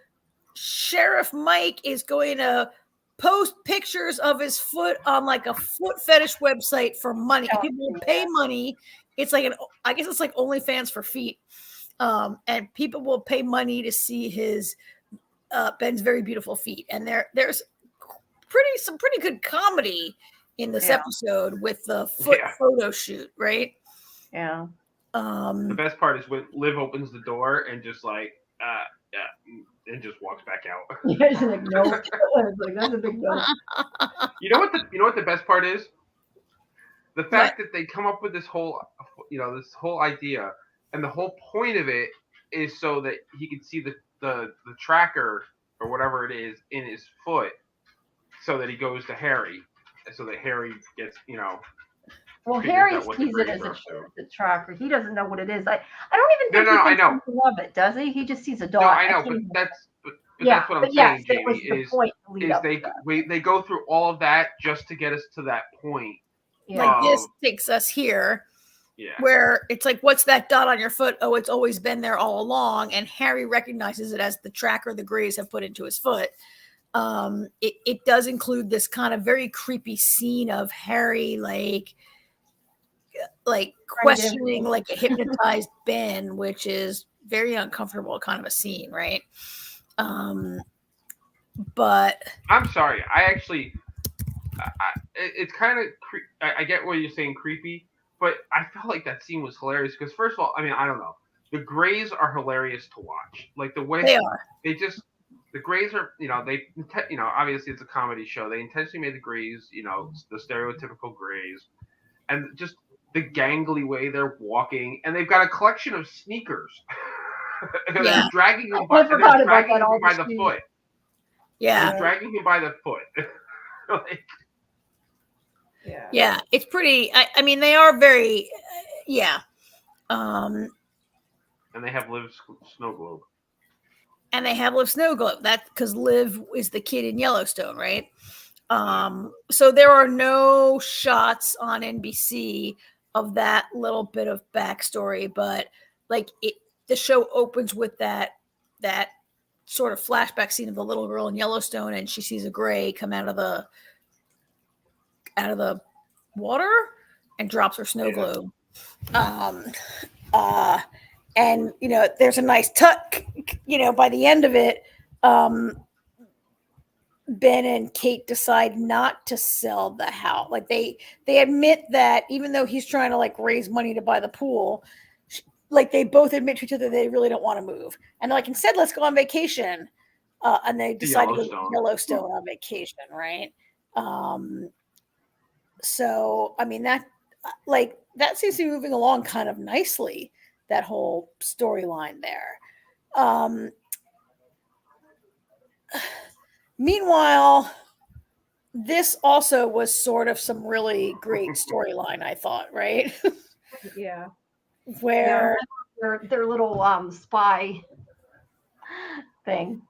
Sheriff Mike is going to post pictures of his foot on like a foot fetish website for money. People will pay money. It's like I guess it's like OnlyFans for feet. And people will pay money to see his Ben's very beautiful feet. And there's some pretty good comedy in this episode with the foot photo shoot, right? Yeah. The best part is when Liv opens the door and just like and just walks back out. Yeah, she's like, no. Like, that's a big no. You know what the best part is? The fact that they come up with this whole idea, and the whole point of it is so that he can see the tracker or whatever it is in his foot, so that he goes to Harry, so that Harry gets Well, figures Harry out what the sees it Greys as are up to. a tracker. He doesn't know what it is. I don't even think No, he I thinks know. anything of it, does he? He just sees a dot. No, I know, can't but even- that's what I'm saying, yes, that was Jamie. the point to lead Is up to that. they go through all of that just to get us to that point. Yeah. Like this takes us here. Yeah. Where it's like, what's that dot on your foot? Oh, it's always been there all along. And Harry recognizes it as the tracker the Greys have put into his foot. It does include this kind of very creepy scene of Harry like questioning like a hypnotized Ben, which is very uncomfortable kind of a scene, right? But I'm sorry. It's kind of I get what you're saying, creepy, but I felt like that scene was hilarious because first of all, I mean, I don't know, the Greys are hilarious to watch. Like the way they are. The Greys are, obviously it's a comedy show. They intentionally made the Greys, the stereotypical Greys, and just the gangly way they're walking, and they've got a collection of sneakers. Yeah. They're dragging him I by, forgot about that, all by the the shoes. foot. Yeah. They're dragging him by the foot. Like, yeah, it's pretty. I mean, they are very, yeah. And they have Liv Snow Globe. And they have Liv Snow Globe. That's because Liv is the kid in Yellowstone, right? So there are no shots on NBC of that little bit of backstory, but like the show opens with that sort of flashback scene of the little girl in Yellowstone, and she sees a Grey come out of the water and drops her snow globe. And there's a nice tuck. By the end of it, Ben and Kate decide not to sell the house. Like they admit that even though he's trying to like raise money to buy the pool, like they both admit to each other they really don't want to move. And they're like, instead, let's go on vacation. And they decide to go to Yellowstone on vacation, right? So I mean that seems to be moving along kind of nicely. That whole storyline there. Meanwhile, this also was sort of some really great storyline, I thought, right? Yeah. Where their little spy thing.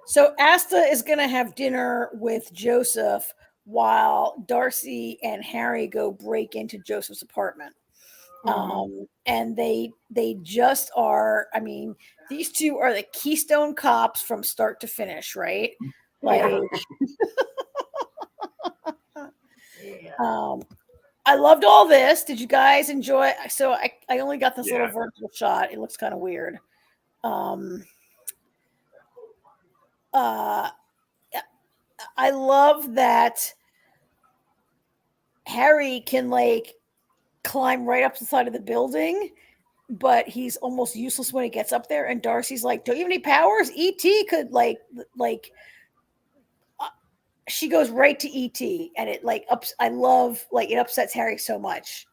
So Asta is going to have dinner with Joseph while Darcy and Harry go break into Joseph's apartment. And they just are, I mean, these two are the Keystone Cops from start to finish, right? Like, Yeah. I loved all this. Did you guys enjoy? So I only got this little vertical shot. It looks kind of weird. I love that Harry can like climb right up the side of the building, but he's almost useless when he gets up there. And Darcy's like, "Don't you have any powers? ET could like." She goes right to ET, and it like I love it upsets Harry so much.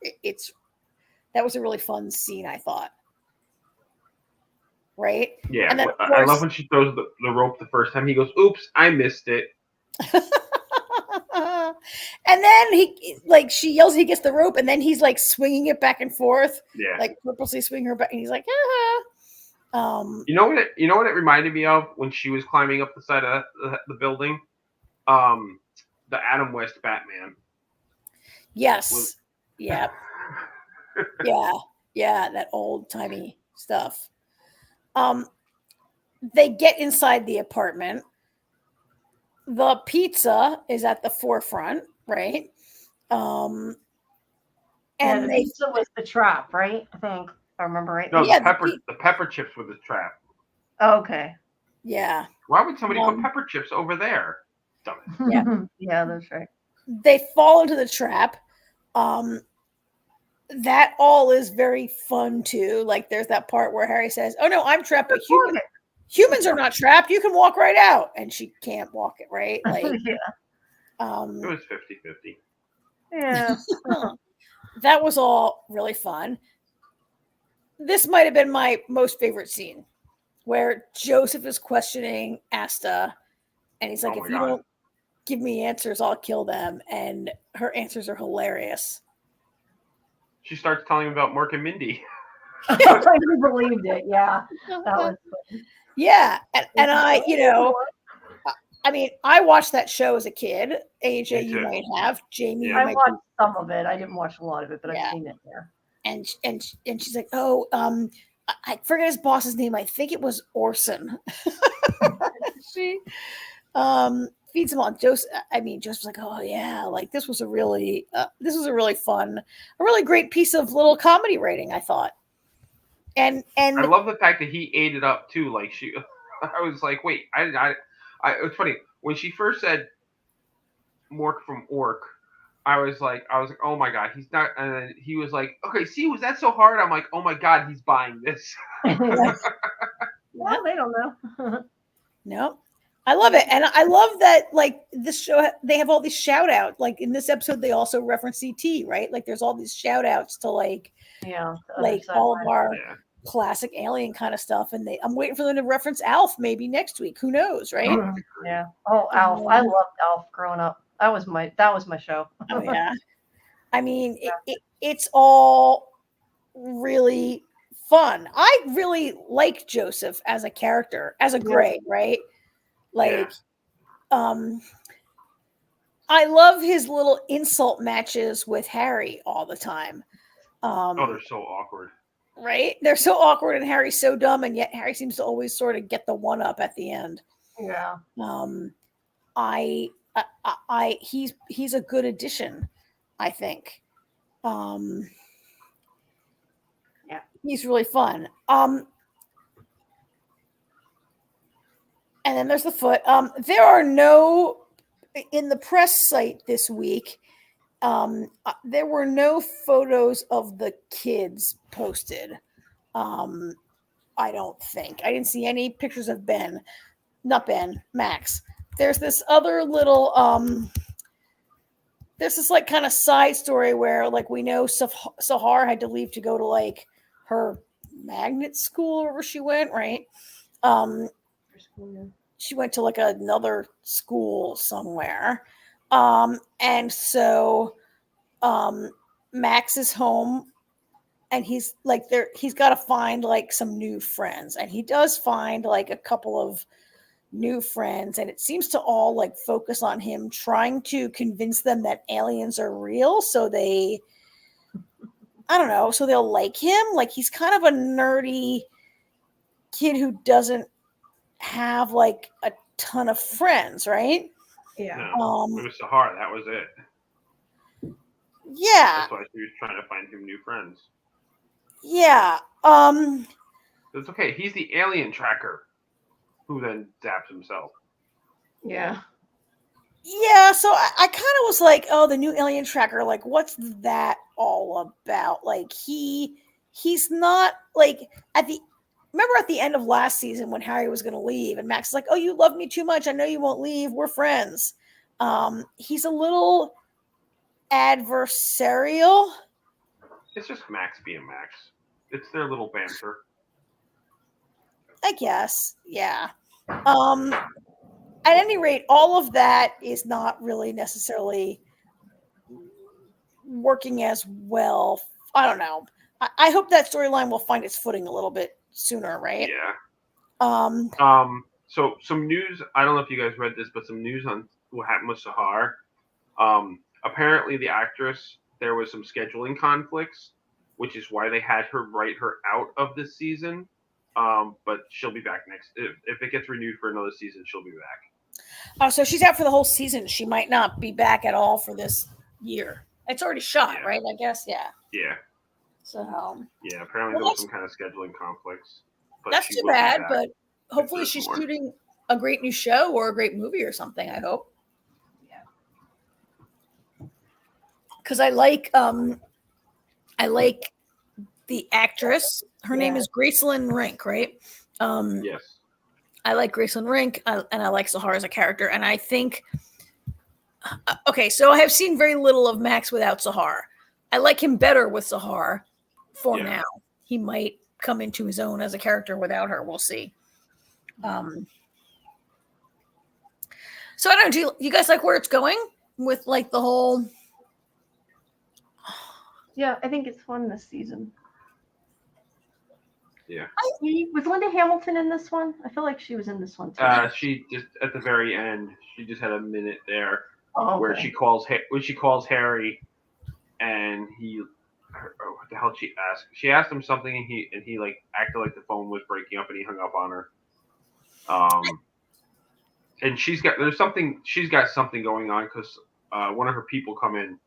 That was a really fun scene, I thought. Right? Yeah, and then, I love when she throws the rope the first time. He goes, "Oops, I missed it." And then she yells, he gets the rope, and then he's like swinging it back and forth, like purposely swinging her back, and he's like, You know what it reminded me of when she was climbing up the side of the building, the Adam West Batman. Yes. Yeah. That old timey stuff. They get inside the apartment. The pizza is at the forefront, right? And the pizza was the trap, right? I think, if I remember right. No, the pepper chips were the trap. Oh, okay. Yeah. Why would somebody put pepper chips over there? Yeah. Yeah, that's right. They fall into the trap. That all is very fun too. Like there's that part where Harry says, "Oh no, I'm trapped, but humans are not trapped. You can walk right out. And she can't walk it, right? Like, Yeah. It was 50-50. Yeah. that was all really fun. This might have been my most favorite scene, where Joseph is questioning Asta, and he's like, Oh if my you God. don't give me answers, I'll kill them. And her answers are hilarious. She starts telling him about Mork and Mindy. I believed it. Yeah. That was funny. Yeah. And I, I mean, I watched that show as a kid. AJ, Me you too. might have. Jamie, Yeah. you I might watched some of it. I didn't watch a lot of it, but Yeah. I've seen it there. and she's like, oh, I forget his boss's name. I think it was Orson. She feeds him on Joseph. I mean, Joseph's like, oh yeah, like this was a really fun, a really great piece of little comedy writing, I thought. And I love the fact that he ate it up too. Like I was like, wait, it's funny when she first said Mork from Orc. I was like, oh my God, he's not. And then he was like, okay, see, was that so hard? I'm like, oh my God, he's buying this. Well, they don't know. No, I love it. And I love that, like, this show, they have all these shout outs. Like in this episode, they also reference CT, right? Like there's all these shout outs to like all of our classic Alien kind of stuff. And I'm waiting for them to reference Alf maybe next week. Who knows, right? Yeah. Oh, Alf. I loved Alf growing up. That was my show. Oh yeah. I mean, it's all really fun. I really like Joseph as a character, as a Gray, right? Like, I love his little insult matches with Harry all the time. They're so awkward. Right? They're so awkward, and Harry's so dumb, and yet Harry seems to always sort of get the one up at the end. Yeah. He's a good addition, I think. Yeah. He's really fun. And then there's the foot. There are no, in the press site this week, there were no photos of the kids posted. I don't think. I didn't see any pictures of Max. There's this other little, there's this like kind of side story where like we know Sahar had to leave to go to like her magnet school wherever she went, right? She went to like another school somewhere. And so Max is home, and he's like he's got to find like some new friends, and he does find like a couple of new friends, and it seems to all like focus on him trying to convince them that aliens are real, so they so they'll like him. Like he's kind of a nerdy kid who doesn't have like a ton of friends, right? Yeah. No, it was Sahar. That was it. Yeah. That's why she was trying to find him new friends. Yeah. It's okay. He's the alien tracker who then zaps himself. Yeah. Yeah, so I kind of was like, oh, the new alien tracker, like, what's that all about? Like, he's not like remember at the end of last season when Harry was going to leave and Max is like, oh, you love me too much. I know you won't leave. We're friends. He's a little adversarial. It's just Max being Max. It's their little banter. I guess. Yeah. At any rate, all of that is not really necessarily working as well. I don't know. I hope that storyline will find its footing a little bit sooner, right? Yeah. So some news. I don't know if you guys read this, but some news on what happened with Sahar. Apparently, the actress, there was some scheduling conflicts, which is why they had her write her out of this season. But she'll be back next. If it gets renewed for another season, she'll be back. Oh, so she's out for the whole season. She might not be back at all for this year. It's already shot, right? I guess, yeah. Yeah. So. Yeah, apparently there was some kind of scheduling conflicts. But that's too bad, but hopefully she's shooting a great new show or a great movie or something, I hope. Yeah. Because I like the actress. Her name is Gracelyn Rank, right? Yes. I like Graceland Rink, and I like Sahar as a character. And I think, okay, so I have seen very little of Max without Sahar. I like him better with Sahar for now. He might come into his own as a character without her. We'll see. So I don't know. Do you guys like where it's going with like the whole? Yeah, I think it's fun this season. Yeah. Was Linda Hamilton in this one? I feel like she was in this one too. She just at the very end, she just had a minute there Okay. where she calls Harry, and what the hell she asked? She asked him something, and he like acted like the phone was breaking up, and he hung up on her. And she's got something going on because one of her people come in.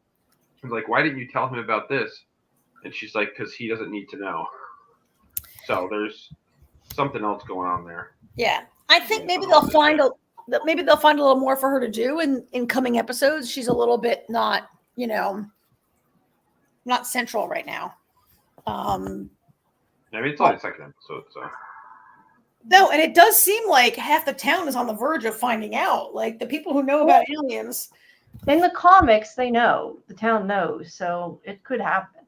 She's like, "Why didn't you tell him about this?" And she's like, "Because he doesn't need to know." So there's something else going on there. Yeah, I think maybe they'll find a little more for her to do in coming episodes. She's a little bit not central right now. I mean, it's only the second episode, so. No, and it does seem like half the town is on the verge of finding out. Like the people who know about aliens. In the comics, they know. The town knows, so it could happen.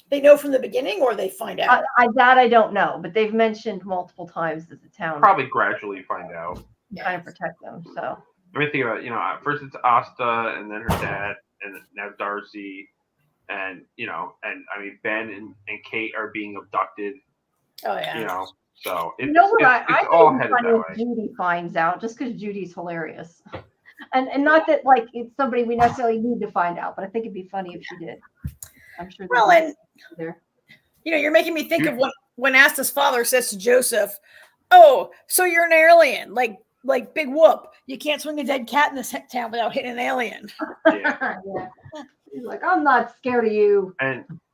They know from the beginning, or they find out. I don't know, but they've mentioned multiple times that the town probably gradually find out. Trying to protect them. So. I mean, think about it, first it's Asta, and then her dad, and now Darcy, and I mean Ben and Kate are being abducted. Oh yeah. So it's I all think headed that way. Judy finds out just because Judy's hilarious, and not that like it's somebody we necessarily need to find out, but I think it'd be funny if she did. I'm sure. Well, and there. You're making me think of when Asta's father says to Joseph, "Oh, so you're an alien, like big whoop. You can't swing a dead cat in this town without hitting an alien." Yeah. He's like, "I'm not scared of you."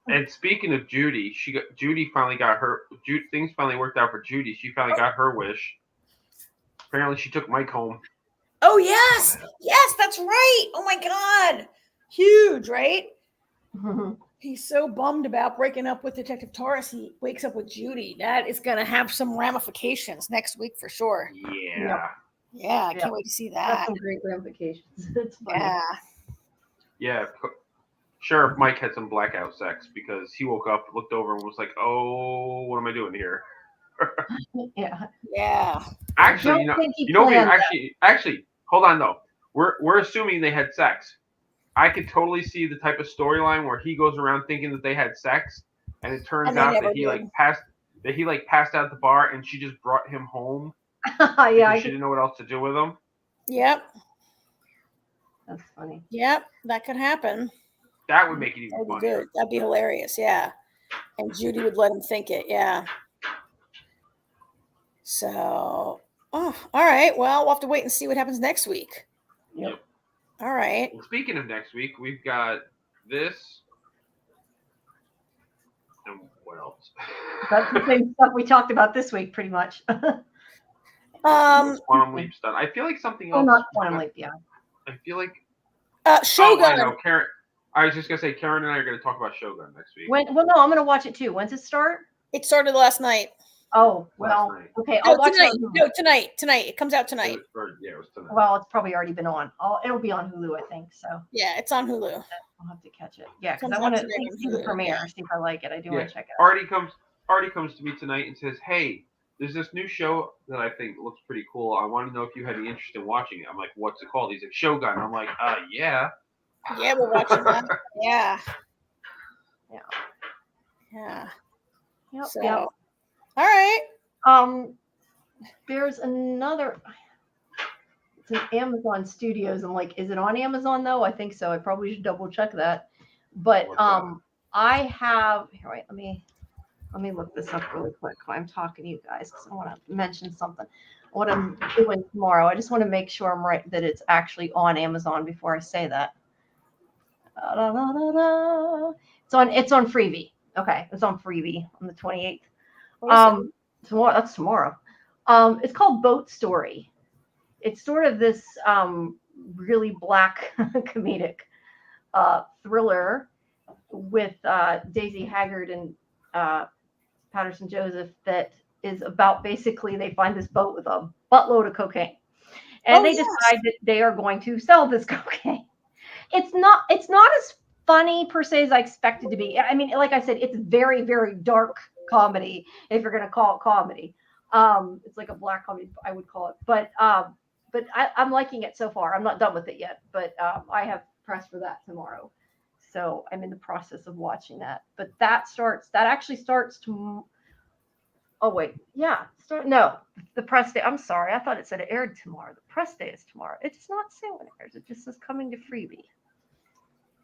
And speaking of Judy, Judy finally got her. Things finally worked out for Judy. She finally got her wish. Apparently, she took Mike home. Oh yes, that's right. Oh my God, huge, right? He's so bummed about breaking up with Detective Taurus. He wakes up with Judy. That is going to have some ramifications next week for sure. Yeah. Yeah, I can't wait to see that. That's some great ramifications. It's funny. Yeah. Sheriff Mike had some blackout sex because he woke up, looked over, and was like, "Oh, what am I doing here?" Yeah. Actually, actually, hold on though. We're assuming they had sex. I could totally see the type of storyline where he goes around thinking that they had sex, and it turns out that he passed out at the bar, and she just brought him home. She didn't know what else to do with him. Yep. That's funny. Yep, that could happen. That would make it even funnier. Good. That'd be hilarious. Yeah, and Judy would let him think it. Yeah. So, all right. Well, we'll have to wait and see what happens next week. Yep. All right. Well, speaking of next week, we've got this. And what else? That's the same stuff we talked about this week, pretty much. Quantum Leap's done. I feel like something else. Not Quantum Leap, yeah. I feel like Shogun. I know, Karen. I was just gonna say Karen and I are gonna talk about Shogun next week. No, I'm gonna watch it too. When's it start? It started last night. Oh, well, okay. I'll watch tonight. it. No, tonight. It comes out tonight. It was tonight. Well, it's probably already been on. It'll be on Hulu, I think. So. Yeah, it's on Hulu. I'll have to catch it. Yeah, because I want to see the premiere, see if I like it. I do want to check it out. Artie comes to me tonight and says, "Hey, there's this new show that I think looks pretty cool. I want to know if you had any interest in watching it." I'm like, "What's it called?" He's like, "Shogun." I'm like, yeah. Yeah, we're watching that. Yeah. Yep. So, yep. All right. There's another. It's an Amazon Studios. I'm like, is it on Amazon though? I think so. I probably should double check that. But I have here. Wait, let me look this up really quick while I'm talking to you guys because I want to mention something. What I'm doing tomorrow. I just want to make sure I'm right that it's actually on Amazon before I say that. It's on Freevee. Okay, it's on Freevee on the 28th. That's tomorrow. It's called Boat Story. It's sort of this really black comedic thriller with Daisy Haggard and Patterson Joseph that is about basically they find this boat with a buttload of cocaine, and they decide that they are going to sell this cocaine. It's not as funny per se as I expected to be. I mean, like I said, it's very, very dark comedy, if you're gonna call it comedy. It's like a black comedy, I would call it. But I'm liking it so far. I'm not done with it yet, but I have press for that tomorrow. So I'm in the process of watching that. But that actually starts to oh wait, yeah. No, the press day. I'm sorry. I thought it said it aired tomorrow. The press day is tomorrow. It does not say when it airs. It just says coming to Freebie.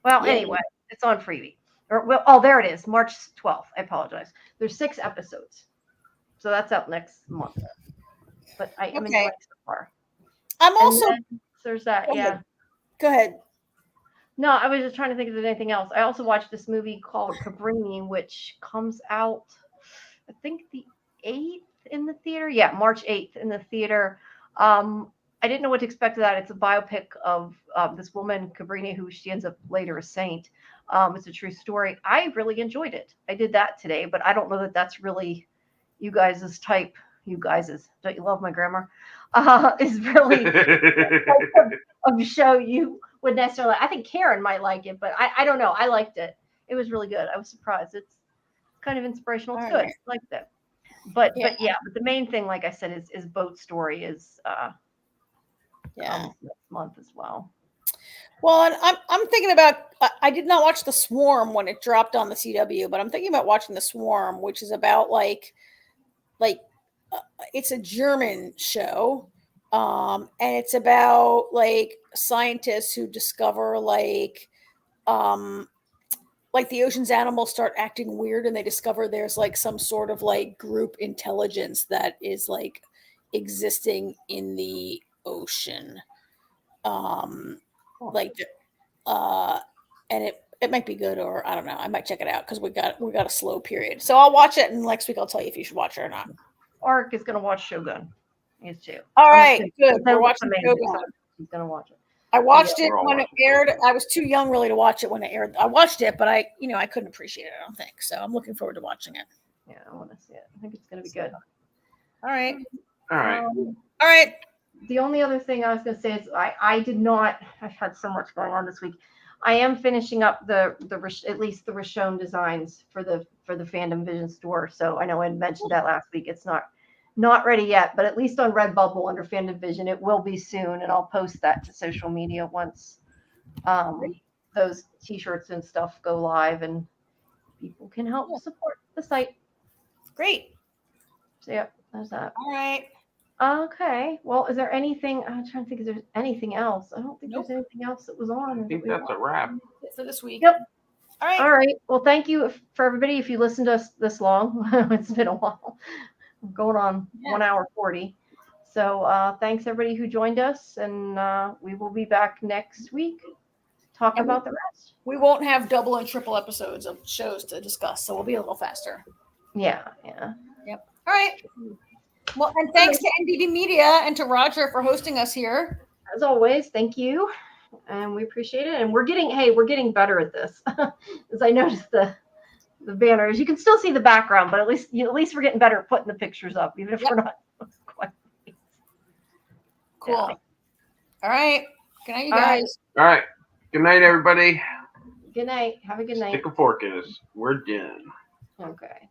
Well, anyway, it's on Freebie. There it is, March 12th. I apologize. There's 6 episodes, so that's out next month. But I'm enjoying it so far. I'm also there's that. Go ahead. No, I was just trying to think if there's anything else. I also watched this movie called Cabrini, which comes out, I think, the 8th in the theater. Yeah, March 8th in the theater. I didn't know what to expect of that. It's a biopic of this woman, Cabrini, who she ends up later a saint. It's a true story. I really enjoyed it. I did that today, but I don't know that that's really you guys' type. You guys' don't you love my grammar? Is really of show you would necessarily. I think Karen might like it, but I don't know. I liked it. It was really good. I was surprised. It's kind of inspirational. It's good. I liked it. But the main thing, like I said, is Boat Story is next month as well. Well, and I'm thinking about. I did not watch The Swarm when it dropped on the CW, but I'm thinking about watching The Swarm, which is about it's a German show, and it's about like scientists who discover the ocean's animals start acting weird, and they discover there's like some sort of like group intelligence that is like existing in the ocean. And it might be good, or I don't know. I might check it out because we got a slow period. So I'll watch it, and next week I'll tell you if you should watch it or not. Ark is going to watch Shogun. He's too. All right, good. We're watching Shogun. He's going to watch it. I watched it when it aired. I was too young really to watch it when it aired. I watched it, but I couldn't appreciate it, I don't think. So I'm looking forward to watching it. Yeah, I want to see it. I think it's going to be good. All right. All right. All right. The only other thing I was going to say is I've had so much going on this week. I am finishing up at least the Rishon designs for the Fandom Vision store. So I know I mentioned that last week. It's not ready yet, but at least on Redbubble under Fandom Vision, it will be soon, and I'll post that to social media once those T-shirts and stuff go live, and people can help support the site. Great. So yeah, there's that. All right. Okay. Well, is there anything? I'm trying to think if there's anything else. I don't think there's anything else that was on. I think that's a wrap for this week. Yep. All right. All right. Well, thank you for everybody. If you listened to us this long, it's been a while. We're going on 1 hour 40. So thanks everybody who joined us, and we will be back next week talking about the rest. We won't have double and triple episodes of shows to discuss, so we'll be a little faster. Yeah. Yep. All right. Well, and thanks to NDD Media and to Roger for hosting us here. As always, thank you. And we appreciate it. And we're getting better at this. As I noticed the banners. You can still see the background, but at least we're getting better at putting the pictures up, even if we're not quite. Cool. Yeah. All right. Good night, you guys. All right. Good night, everybody. Good night. Have a good night. Stick a fork in us. We're done. Okay.